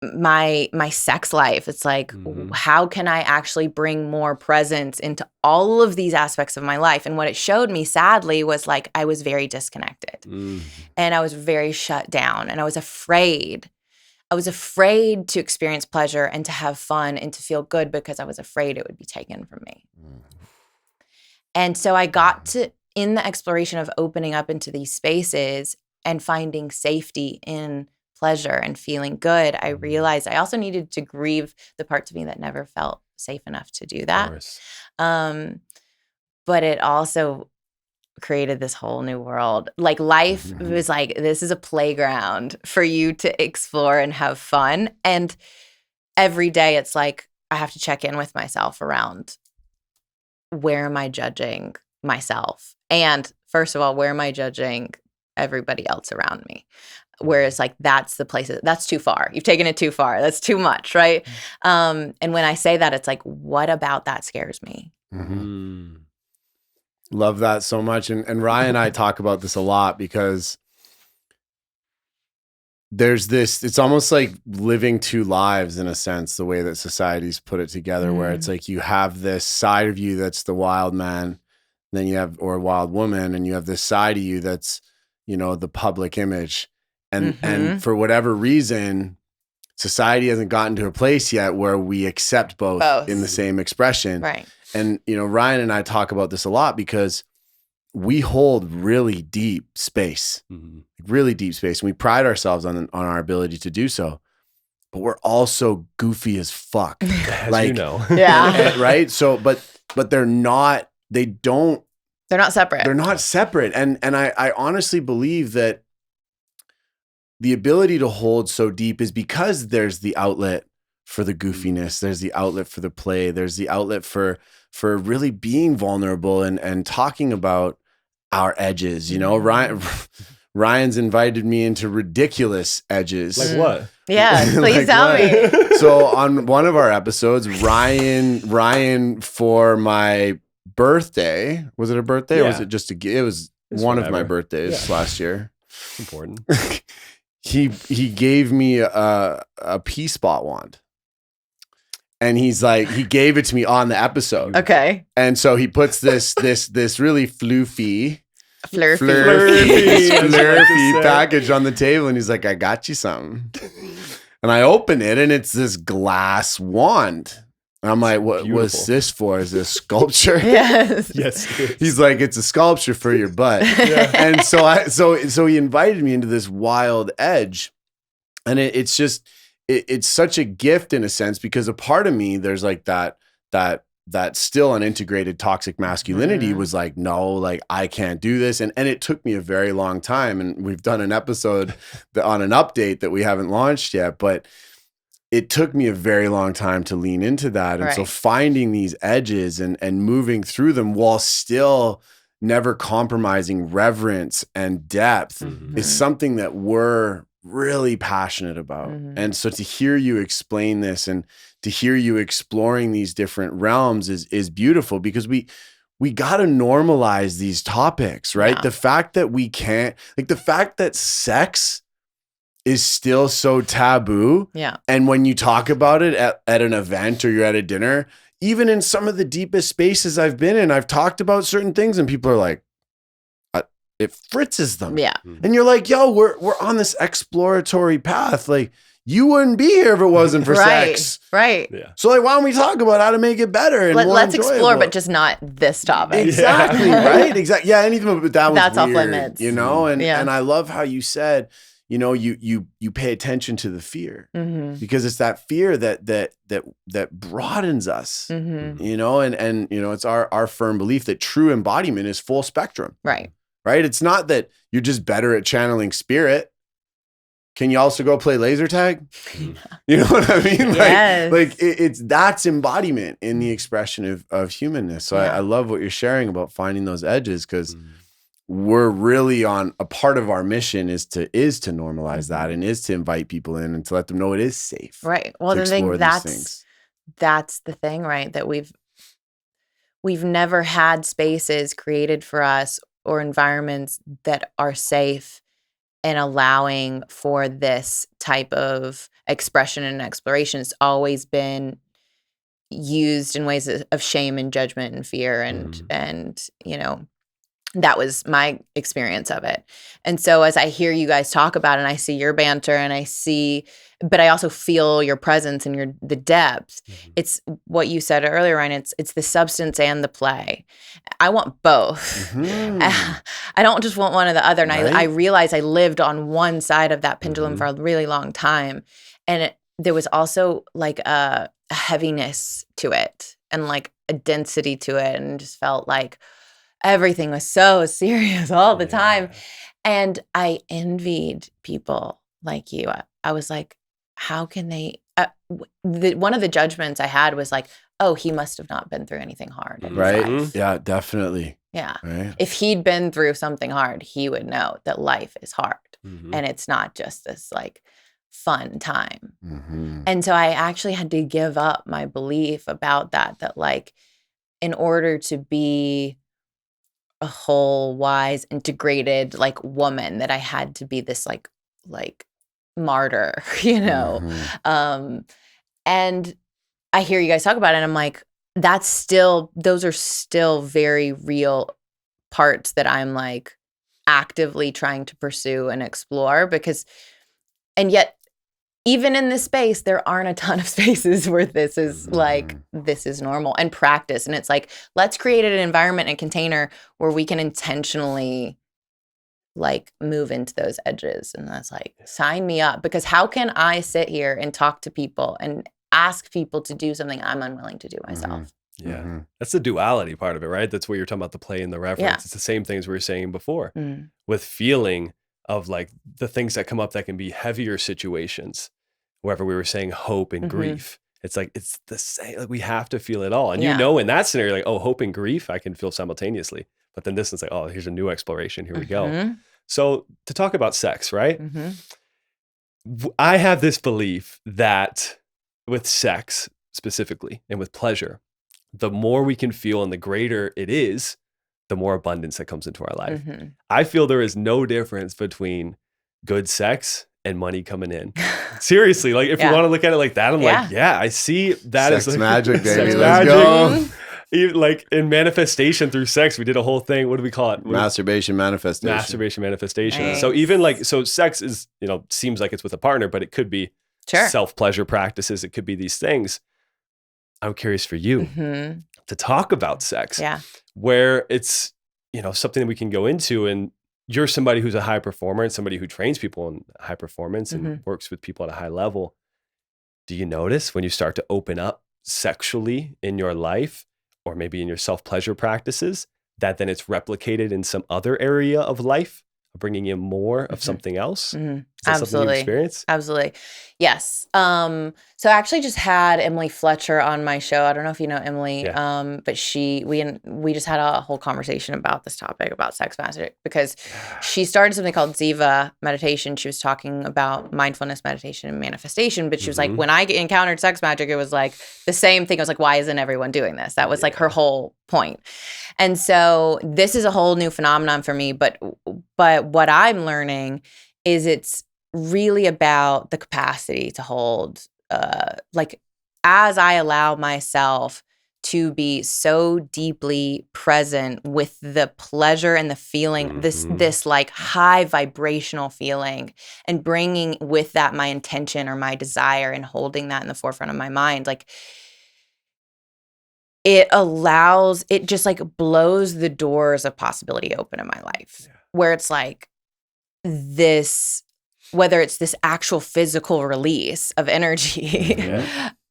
my sex life. It's like, how can I actually bring more presence into all of these aspects of my life? And what it showed me, sadly, was like I was very disconnected, and I was very shut down, and I was afraid. I was afraid to experience pleasure and to have fun and to feel good, because I was afraid it would be taken from me. And so I got to in the exploration of opening up into these spaces and finding safety in pleasure and feeling good, I realized I also needed to grieve the parts of me that never felt safe enough to do that. But it also created this whole new world. Like life was like, this is a playground for you to explore and have fun. And every day it's like, I have to check in with myself around, where am I judging myself? And first of all, where am I judging everybody else around me? Whereas like, that's the place, that's too far. You've taken it too far. That's too much, right? And when I say that, it's like, what about that scares me? Love that so much. And Ryan and I talk about this a lot, because there's this, it's almost like living two lives in a sense, the way that society's put it together, where it's like you have this side of you that's the wild man, then you have, or wild woman, and you have this side of you that's, you know, the public image. And for whatever reason, society hasn't gotten to a place yet where we accept both in the same expression. Right. And, you know, Ryan and I talk about this a lot, because we hold really deep space, really deep space. And we pride ourselves on our ability to do so, but we're also goofy as fuck. As like, you know. Yeah. Right. So, but they're not separate. They're not separate. And I honestly believe that the ability to hold so deep is because there's the outlet for the goofiness. There's the outlet for the play. There's the outlet for really being vulnerable and talking about our edges. You know, Ryan's invited me into ridiculous edges. Like what? Yeah, please tell me. So on one of our episodes, Ryan for my birthday, was it a birthday or was it just it was one of my birthdays last year. Important. He gave me a pea spot wand. And he's like, he gave it to me on the episode. Okay. And so he puts this really flurfy package on the table, and he's like, I got you something. And I open it, and it's this glass wand. And I'm like, what was this for? Is this sculpture? Yes. Yes. He's like, it's a sculpture for your butt. Yeah. And so he invited me into this wild edge. And it's just, it's such a gift in a sense, because a part of me, there's like that still unintegrated toxic masculinity was like, no, like I can't do this. And it took me a very long time. And we've done an episode on an update that we haven't launched yet, but it took me a very long time to lean into that. And so finding these edges and moving through them while still never compromising reverence and depth is something that we're really passionate about. And so to hear you explain this and to hear you exploring these different realms is beautiful, because we got to normalize these topics, right? The fact that we can't, like the fact that sex is still so taboo. Yeah. And when you talk about it at an event or you're at a dinner, even in some of the deepest spaces I've been in, I've talked about certain things and people are like, it fritzes them. Yeah. And you're like, yo, we're on this exploratory path. Like, you wouldn't be here if it wasn't for sex. Right. Yeah. So like, why don't we talk about how to make it better and let's explore, but just not this topic. Exactly. Right. Exactly. Yeah. Anything but that was that's weird, off limits. You know, and I love how you said, you know, you pay attention to the fear because it's that fear that broadens us, you know, and you know, it's our firm belief that true embodiment is full spectrum. Right. Right. It's not that you're just better at channeling spirit. Can you also go play laser tag? You know what I mean? Yes. Like that's embodiment in the expression of humanness. So I love what you're sharing about finding those edges, because we're really on a part of our mission is to normalize that and is to invite people in and to let them know it is safe. Right. Well, the thing that's the thing, right? That we've never had spaces created for us or environments that are safe and allowing for this type of expression and exploration. It's always been used in ways of shame and judgment and fear and you know, that was my experience of it. And so as I hear you guys talk about it and I see your banter and but I also feel your presence and the depth. It's what you said earlier, Ryan. It's the substance and the play. I want both. I don't just want one or the other. And I realized I lived on one side of that pendulum for a really long time. And there was also like a heaviness to it and like a density to it, and just felt like everything was so serious all the time. And I envied people like you. I was like, how can they? One of the judgments I had was like, oh, he must have not been through anything hard in his life. Yeah, definitely. Yeah. Right. If he'd been through something hard, he would know that life is hard. And it's not just this like fun time. And so I actually had to give up my belief about that like in order to be a whole, wise, integrated like woman, that I had to be this like martyr, you know? And I hear you guys talk about it and I'm like, those are still very real parts that I'm like actively trying to pursue and explore, and yet even in this space, there aren't a ton of spaces where this is this is normal and practice. And it's like, let's create an environment and container where we can intentionally like move into those edges. And that's like, sign me up, because how can I sit here and talk to people and ask people to do something I'm unwilling to do myself? Yeah. That's the duality part of it, right? That's where you're talking about the play and the reference. Yeah. It's the same things we were saying before with feeling of like the things that come up that can be heavier situations, wherever we were saying hope and grief. It's like, it's the same, like we have to feel it all. And you know, in that scenario, like, oh, hope and grief, I can feel simultaneously. But then this is like, oh, here's a new exploration. Here we go. So to talk about sex, right? I have this belief that with sex specifically and with pleasure, the more we can feel and the greater it is, the more abundance that comes into our life. I feel there is no difference between good sex and money coming in. Seriously, like if you want to look at it like that, I'm like, I see that sex as like, magic, baby. Sex Let's magic. Even like in manifestation through sex, we did a whole thing. What do we call it? Masturbation manifestation. Masturbation manifestation. Nice. So even like, so sex is, you know, seems like it's with a partner, but it could be self-pleasure practices. It could be these things. I'm curious for you to talk about sex, where it's, you know, something that we can go into, and you're somebody who's a high performer and somebody who trains people in high performance and works with people at a high level. Do you notice when you start to open up sexually in your life, or maybe in your self-pleasure practices, that then it's replicated in some other area of life, bringing in more of something else? Is that something you experience? Absolutely. Yes. So I actually just had Emily Fletcher on my show. I don't know if you know Emily, but we just had a whole conversation about this topic, about sex magic, because she started something called Ziva meditation. She was talking about mindfulness meditation and manifestation, but she was like, when I encountered sex magic, it was like the same thing. I was like, why isn't everyone doing this? That was like her whole point. And so this is a whole new phenomenon for me, but what I'm learning is it's really about the capacity to hold, like as I allow myself to be so deeply present with the pleasure and the feeling, this like high vibrational feeling, and bringing with that my intention or my desire and holding that in the forefront of my mind, like it just like blows the doors of possibility open in my life, where it's like this, whether it's this actual physical release of energy,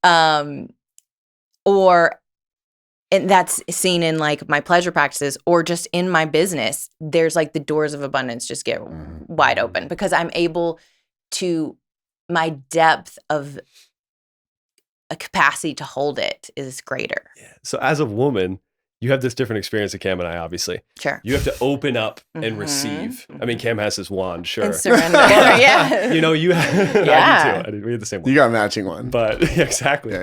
and that's seen in like my pleasure practices, or just in my business, there's like the doors of abundance just get wide open, because I'm able to, my depth of a capacity to hold it is greater. So as a woman, you have this different experience than Cam and I, obviously. Sure. You have to open up and receive. I mean, Cam has his wand, sure. And surrender. You know, you have, I do too. We had the same one. You got a matching one. But exactly.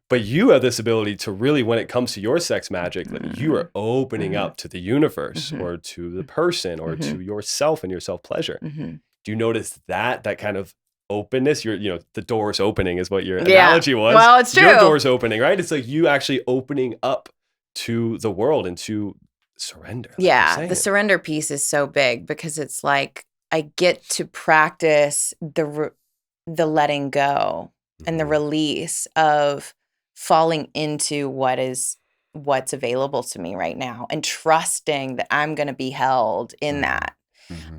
But you have this ability to really, when it comes to your sex magic, like you are opening up to the universe or to the person or to yourself and your self-pleasure. Do you notice that kind of openness? The doors opening is what your analogy was. Well, it's true. Your doors opening, right? It's like you actually opening up to the world and to surrender. The surrender piece is so big because it's like I get to practice the letting go and the release of falling into what's available to me right now, and trusting that I'm going to be held in that.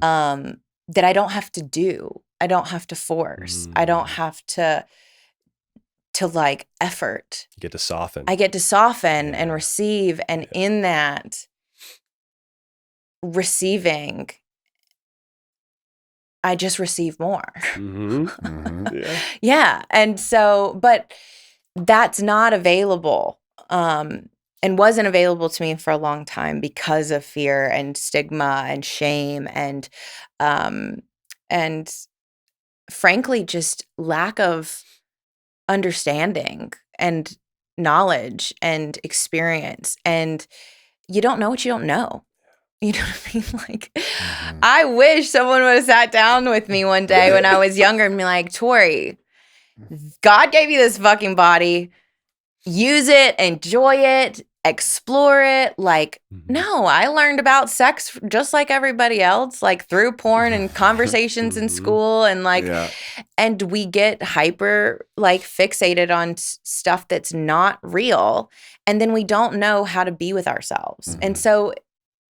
That I don't have to do. I don't have to force. I don't have to like effort. You get to soften. I get to soften and receive, and in that receiving, I just receive more. And so, but that's not available, and wasn't available to me for a long time because of fear and stigma and shame and frankly, just lack of understanding and knowledge and experience. And you don't know what you don't know. You know what I mean? Like, I wish someone would have sat down with me one day when I was younger and be like, Tori, God gave you this fucking body. Use it, enjoy it, explore it. Like, no, I learned about sex just like everybody else, like through porn and conversations in school. And like, and we get hyper like fixated on stuff that's not real. And then we don't know how to be with ourselves. And so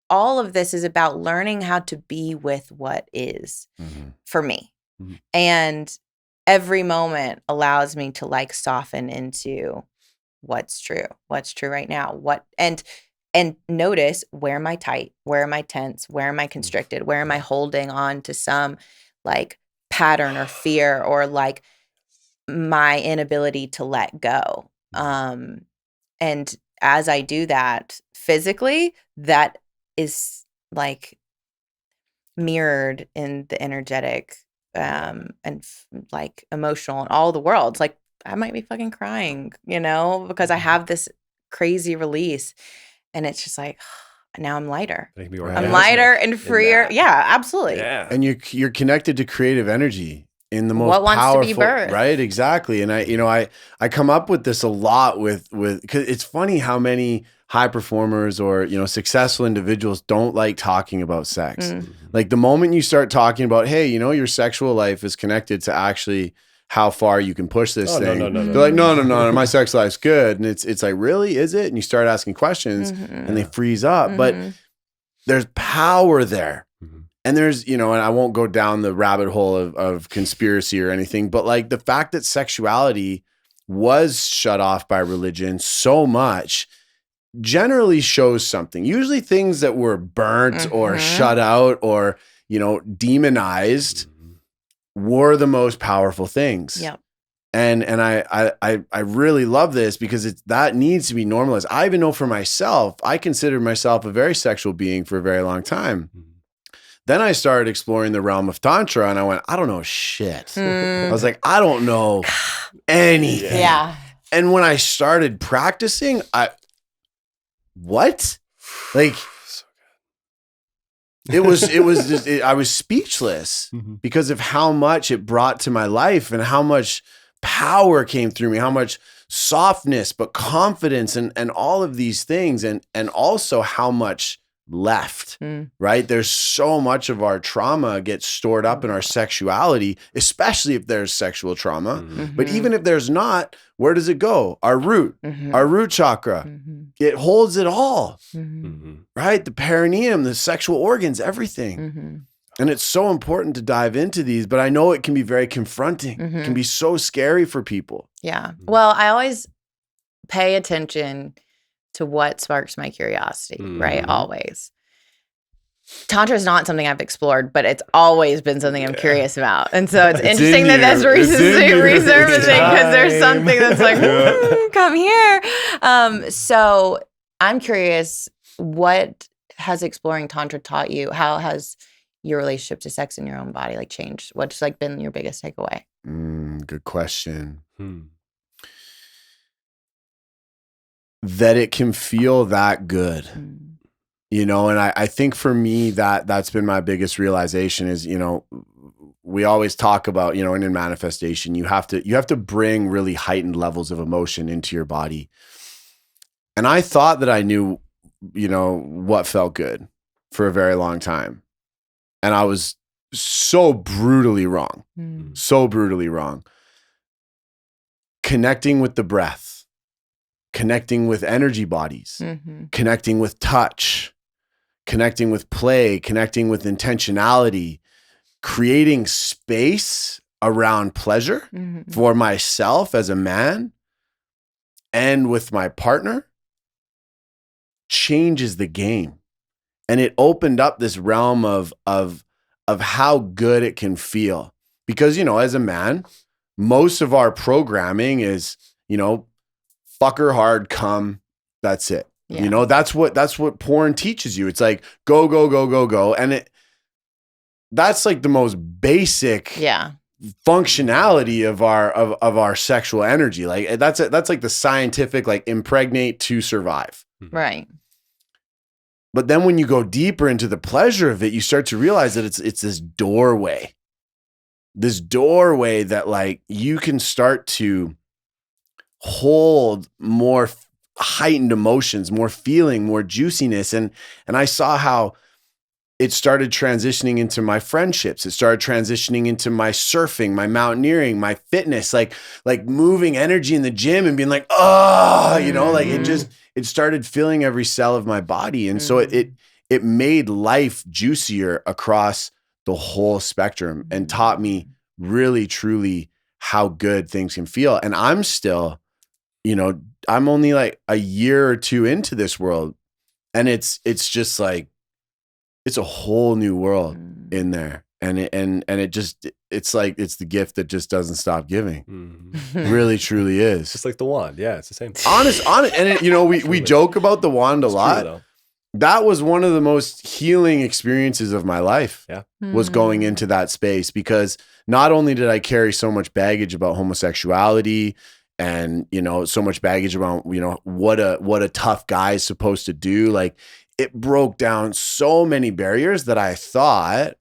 all of this is about learning how to be with what is for me. And every moment allows me to like soften into what's true right now, and notice, where am I tight? Where am I tense? Where am I constricted? Where am I holding on to some like pattern or fear, or like my inability to let go? And as I do that physically, that is like mirrored in the energetic and like emotional and all the worlds. Like, I might be fucking crying, because I have this crazy release, and it's just like, now I'm lighter. I'm lighter and freer. Yeah, absolutely. Yeah. And you're connected to creative energy in the most powerful, to be birthed. Right? Exactly. And I come up with this a lot with, cause it's funny how many high performers or, successful individuals don't like talking about sex. Like the moment you start talking about, hey, your sexual life is connected to actually how far you can push this thing. No. They're like, no, my sex life's good. And it's like, really, is it? And you start asking questions and they freeze up, but there's power there. And there's, and I won't go down the rabbit hole of conspiracy or anything, but like the fact that sexuality was shut off by religion so much generally shows something. Usually things that were burnt or shut out or, demonized were the most powerful things. Yep. And I really love this because that needs to be normalized. I even know for myself, I considered myself a very sexual being for a very long time. Then I started exploring the realm of Tantra and I went, I don't know shit. I was like, I don't know anything. Yeah. And when I started practicing, what? Like, it was just, I was speechless because of how much it brought to my life and how much power came through me, how much softness, but confidence and all of these things. And also how much left, right? There's so much of our trauma gets stored up in our sexuality, especially if there's sexual trauma. But even if there's not, where does it go? Our root chakra. It holds it all, right? The perineum, the sexual organs, everything. And it's so important to dive into these, but I know it can be very confronting. It can be so scary for people. Yeah. Well, I always pay attention to what sparks my curiosity, right? Always. Tantra is not something I've explored, but it's always been something I'm curious about. And so it's interesting that that's resurfacing because there's something that's like, come here. So I'm curious, what has exploring Tantra taught you? How has your relationship to sex in your own body like changed? What's like been your biggest takeaway? Good question. That it can feel that good, and I think for me that's been my biggest realization is, we always talk about, and in manifestation, you have to bring really heightened levels of emotion into your body. And I thought that I knew what felt good for a very long time. And I was so brutally wrong. So brutally wrong. Connecting with the breath, connecting with energy bodies, connecting with touch, connecting with play, connecting with intentionality, creating space around pleasure for myself as a man and with my partner changes the game. And it opened up this realm of how good it can feel. Because, as a man, most of our programming is, fuck her hard, come, that's it. Yeah. That's what porn teaches you. It's like, go, go, go, go, go. And that's like the most basic functionality of our sexual energy. Like that's like the scientific, like impregnate to survive. Right. But then when you go deeper into the pleasure of it, you start to realize that it's this doorway that like you can start to hold more heightened emotions, more feeling, more juiciness. And I saw how it started transitioning into my friendships. It started transitioning into my surfing, my mountaineering, my fitness, like moving energy in the gym and being like, like it started filling every cell of my body. And so it made life juicier across the whole spectrum and taught me really, truly how good things can feel. And I'm still, I'm only like a year or two into this world. And it's just like, it's a whole new world in there. And it's like, it's the gift that just doesn't stop giving. It really, truly is. Just like the wand. Yeah, it's the same. Honest. And we joke about the wand a lot. True, that was one of the most healing experiences of my life. Yeah. Was going into that space, because not only did I carry so much baggage about homosexuality and, so much baggage about, what a tough guy is supposed to do. Like, it broke down so many barriers that I thought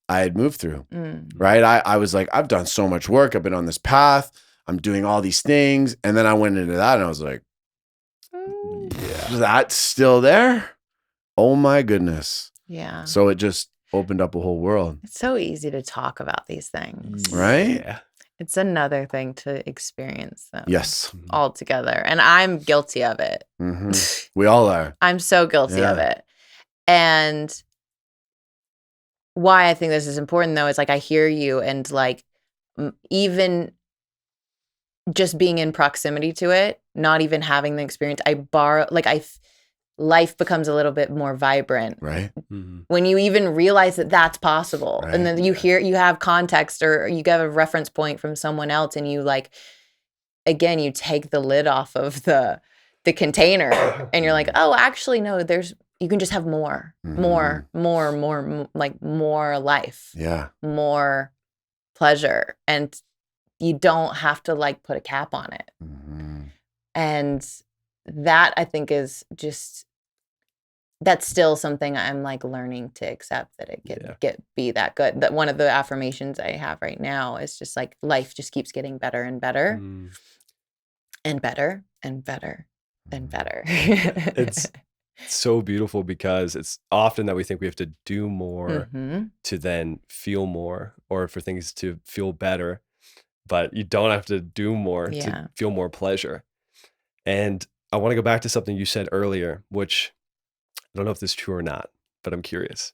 I had moved through, right? I was like, I've done so much work. I've been on this path. I'm doing all these things. And then I went into that and I was like, that's still there? Oh my goodness. Yeah. So it just opened up a whole world. It's so easy to talk about these things. Right? Yeah. It's another thing to experience them. Yes. All together. And I'm guilty of it. We all are. I'm so guilty of it. And why I think this is important, though, is like I hear you, and like even just being in proximity to it, not even having the experience, life becomes a little bit more vibrant. Right. When you even realize that that's possible. Right. And then you have context, or you get a reference point from someone else, and you like, again, you take the lid off of the container and you're like, oh, actually, no, you can just have more life. Yeah. More pleasure. And you don't have to like put a cap on it. And that, I think, is just, that's still something I'm like learning to accept, that it be that good. That one of the affirmations I have right now is just like, life just keeps getting better and better and better and better and better. It's so beautiful, because it's often that we think we have to do more to then feel more, or for things to feel better, but you don't have to do more to feel more pleasure. And I want to go back to something you said earlier, which I don't know if this is true or not, but I'm curious.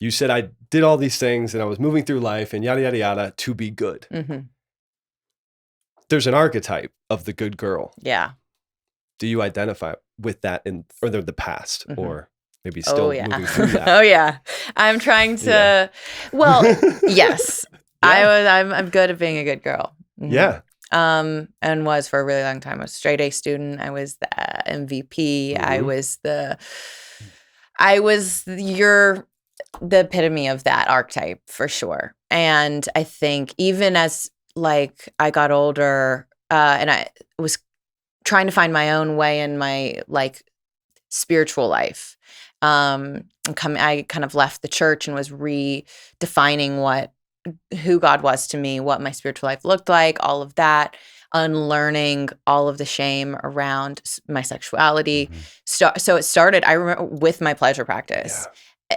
You said, I did all these things and I was moving through life and yada, yada, yada to be good. There's an archetype of the good girl. Yeah. Do you identify with that or the past, or maybe still moving through that? Oh yeah. I'm trying to, well, yes. I'm good at being a good girl. Yeah. And was for a really long time. I was a straight A student. I was the MVP. I was the epitome of that archetype for sure. And I think even as like I got older, and I was trying to find my own way in my like spiritual life. I kind of left the church and was redefining who God was to me, what my spiritual life looked like, all of that. unlearning all of the shame around my sexuality. So it started, I remember, with my pleasure practice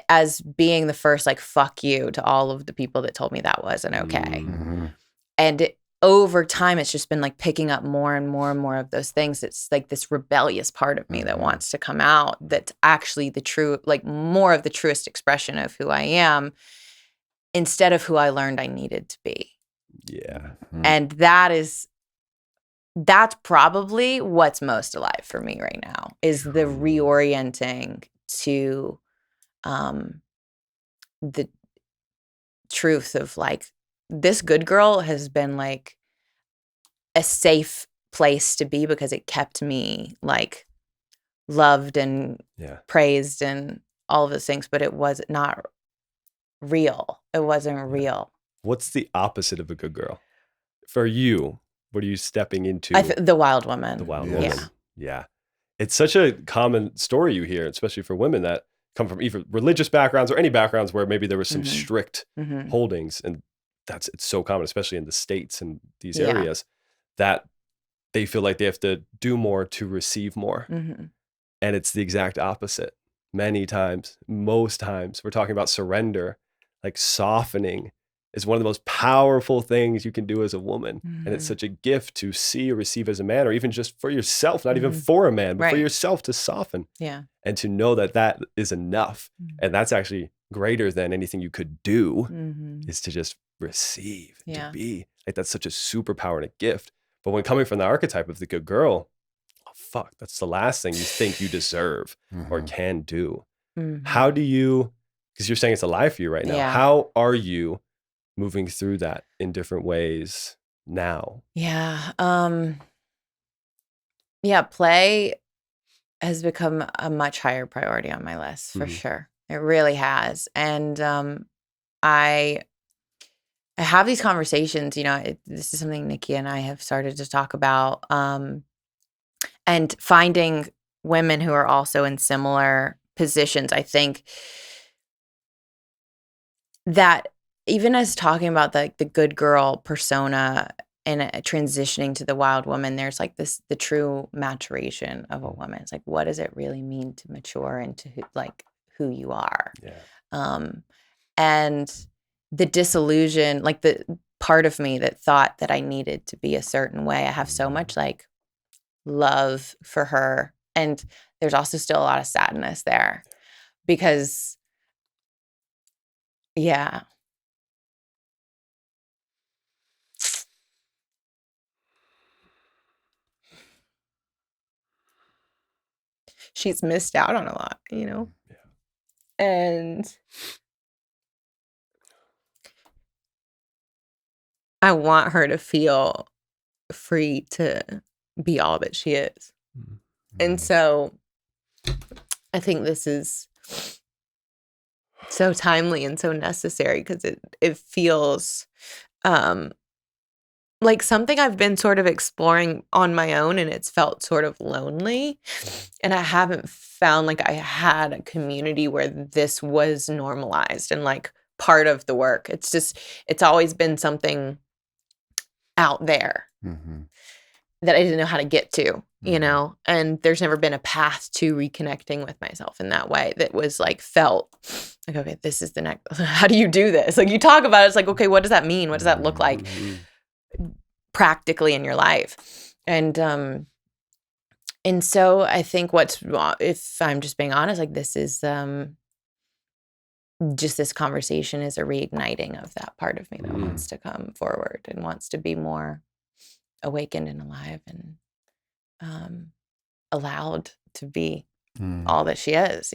as being the first, like, fuck you to all of the people that told me that wasn't okay. And over time, it's just been like picking up more and more and more of those things. It's like this rebellious part of me that wants to come out. That's actually the true, like, more of the truest expression of who I am, instead of who I learned I needed to be. Yeah. And that's probably what's most alive for me right now, is the reorienting to the truth of, like, this good girl has been, like, a safe place to be because it kept me, like, loved and praised and all of those things, but it was not real. It wasn't real. What's the opposite of a good girl for you? What are you stepping into? The wild woman. The wild woman. Yeah. It's such a common story you hear, especially for women that come from either religious backgrounds or any backgrounds where maybe there was some strict holdings, and it's so common, especially in the States and these areas, that they feel like they have to do more to receive more. And it's the exact opposite. Many times, most times, we're talking about surrender. Like, softening is one of the most powerful things you can do as a woman. And it's such a gift to see or receive as a man, or even just for yourself, not even for a man, but for yourself, to soften. And to know that that is enough. And that's actually greater than anything you could do, is to just receive, to be. Like, that's such a superpower and a gift. But when coming from the archetype of the good girl, oh, fuck, that's the last thing you think you deserve or can do. How do you, because you're saying it's alive for you right now, how are you moving through that in different ways now? Play has become a much higher priority on my list, for sure. It really has. And I have these conversations, this is something Nikki and I have started to talk about, and finding women who are also in similar positions. I think that even as talking about the good girl persona and transitioning to the wild woman, there's like the true maturation of a woman. It's like, what does it really mean to mature into who you are? And the disillusion, like the part of me that thought that I needed to be a certain way, I have so much, like, love for her. And there's also still a lot of sadness there, because she's missed out on a lot, and I want her to feel free to be all that she is. And so I think this is so timely and so necessary, because it feels like something I've been sort of exploring on my own, and it's felt sort of lonely. And I haven't found like I had a community where this was normalized and like part of the work. It's always been something out there that I didn't know how to get to, and there's never been a path to reconnecting with myself in that way that was like felt like, okay, this is the next, how do you do this? Like, you talk about it, it's like, okay, what does that mean? What does that look like practically in your life? And so I think if I'm just being honest, like, this is just this conversation is a reigniting of that part of me that wants to come forward and wants to be more awakened and alive and allowed to be all that she is.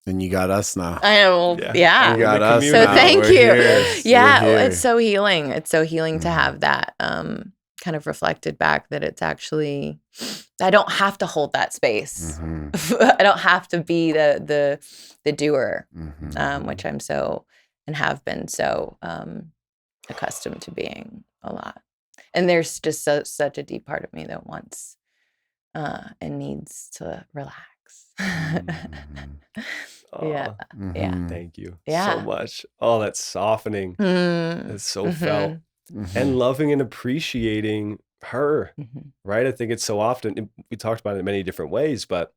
And you got us now. I know. Yeah. You got us. So now. thank We're you. Here. Yeah. We're here. It's so healing. It's so healing to have that kind of reflected back, that it's actually, I don't have to hold that space. I don't have to be the doer, which I'm so, and have been so accustomed to being a lot. And there's just such a deep part of me that wants and needs to relax. Yeah. Thank you so much. Oh, that's softening. It's so felt. And loving and appreciating her, right? I think it's so often, we talked about it in many different ways, but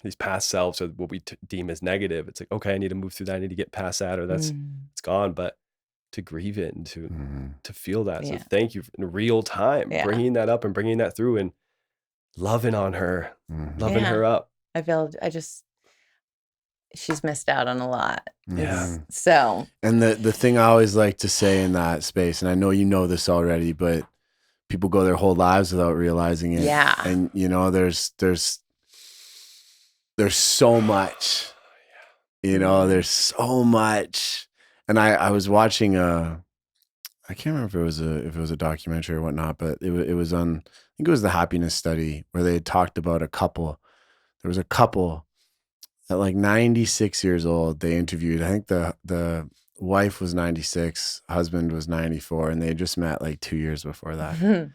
these past selves are what we deem as negative. It's like, okay, I need to move through that. I need to get past that, or that's, it's gone. But to grieve it and to feel that. So thank you in real time, bringing that up and bringing that through and loving on her, loving her up. She's missed out on a lot. Yeah. So. And the thing I always like to say in that space, and I know you know this already, but people go their whole lives without realizing it. Yeah. And you know, there's so much, you know, there's so much. And I was watching I can't remember if it was a documentary or whatnot, but it was on, I think it was the Happiness Study, where they had talked about a couple. There was a couple at like 96 years old. They interviewed, I think the wife was 96, husband was 94, and they had just met like 2 years before that.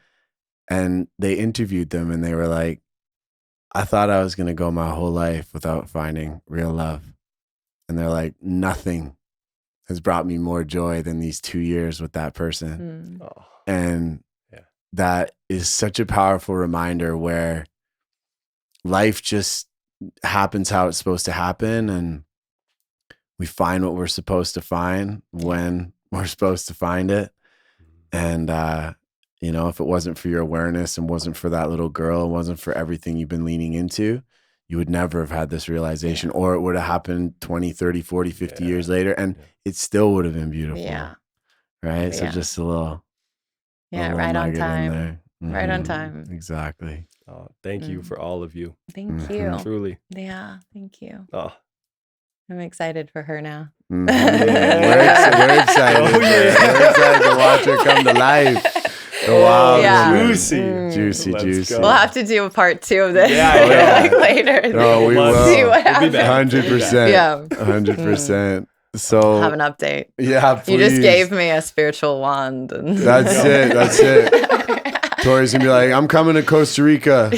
And they interviewed them and they were like, I thought I was going to go my whole life without finding real love. And they're like, nothing has brought me more joy than these 2 years with that person. And that is such a powerful reminder where life just happens how it's supposed to happen. And we find what we're supposed to find when we're supposed to find it. And, you know, if it wasn't for your awareness and wasn't for that little girl, it wasn't for everything you've been leaning into, you would never have had this realization, or it would have happened 20, 30, 40, 50 years later, and it still would have been beautiful. Yeah. Right? So just a little. Right on time. Right on time. Exactly. Oh, thank you for all of you. Thank you. Truly. Yeah, thank you. Oh. I'm excited for her now. We're excited. We're excited to watch her come to life. Wow. Juicy. We'll have to do a part 2 of this like later. No, we will. See what happens. 100%. Yeah. 100%. So have an update. Yeah, please. You just gave me a spiritual wand. And That's it. Tori's gonna be like, I'm coming to Costa Rica.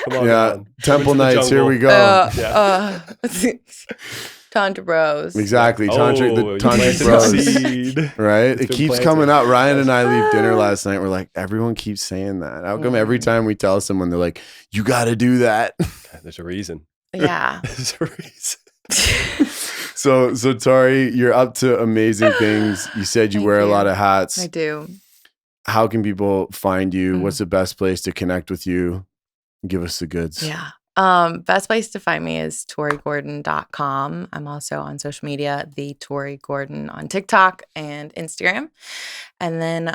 Come on, Temple nights, here we go. Tantra bros. Exactly. Tantra bros. Right? It keeps coming up. Ryan and I leave dinner last night. We're like, everyone keeps saying that. How come every time we tell someone, they're like, you got to do that? There's a reason. Yeah. There's a reason. So Tori, you're up to amazing things. You said you wear a lot of hats. I do. How can people find you? What's the best place to connect with you? Give us the goods. Yeah. Best place to find me is torigordon.com. I'm also on social media, the Tori Gordon on TikTok and Instagram. And then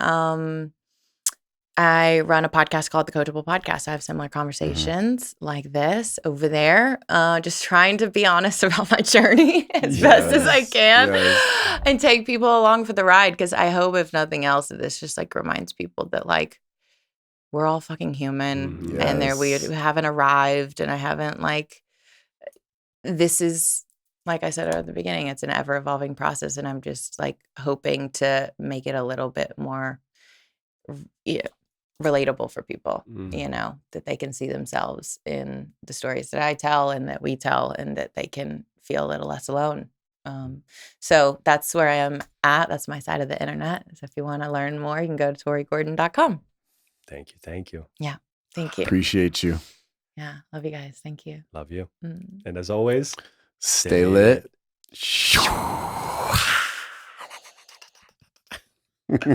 I run a podcast called The Coachable Podcast. I have similar conversations like this over there, just trying to be honest about my journey as best as I can and take people along for the ride. Because I hope, if nothing else, that this just like reminds people that like we're all fucking human and we haven't arrived, and I haven't like, this is, like I said at the beginning, it's an ever evolving process, and I'm just like hoping to make it a little bit more relatable for people, you know, that they can see themselves in the stories that I tell and that we tell, and that they can feel a little less alone. So that's where I am at. That's my side of the internet. So if you want to learn more, you can go to torigordon.com. Thank you. Yeah. Thank you. Appreciate you. Yeah. Love you guys. Thank you. Love you. And as always, stay lit.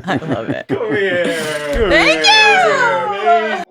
I love it. Come here. Thank you.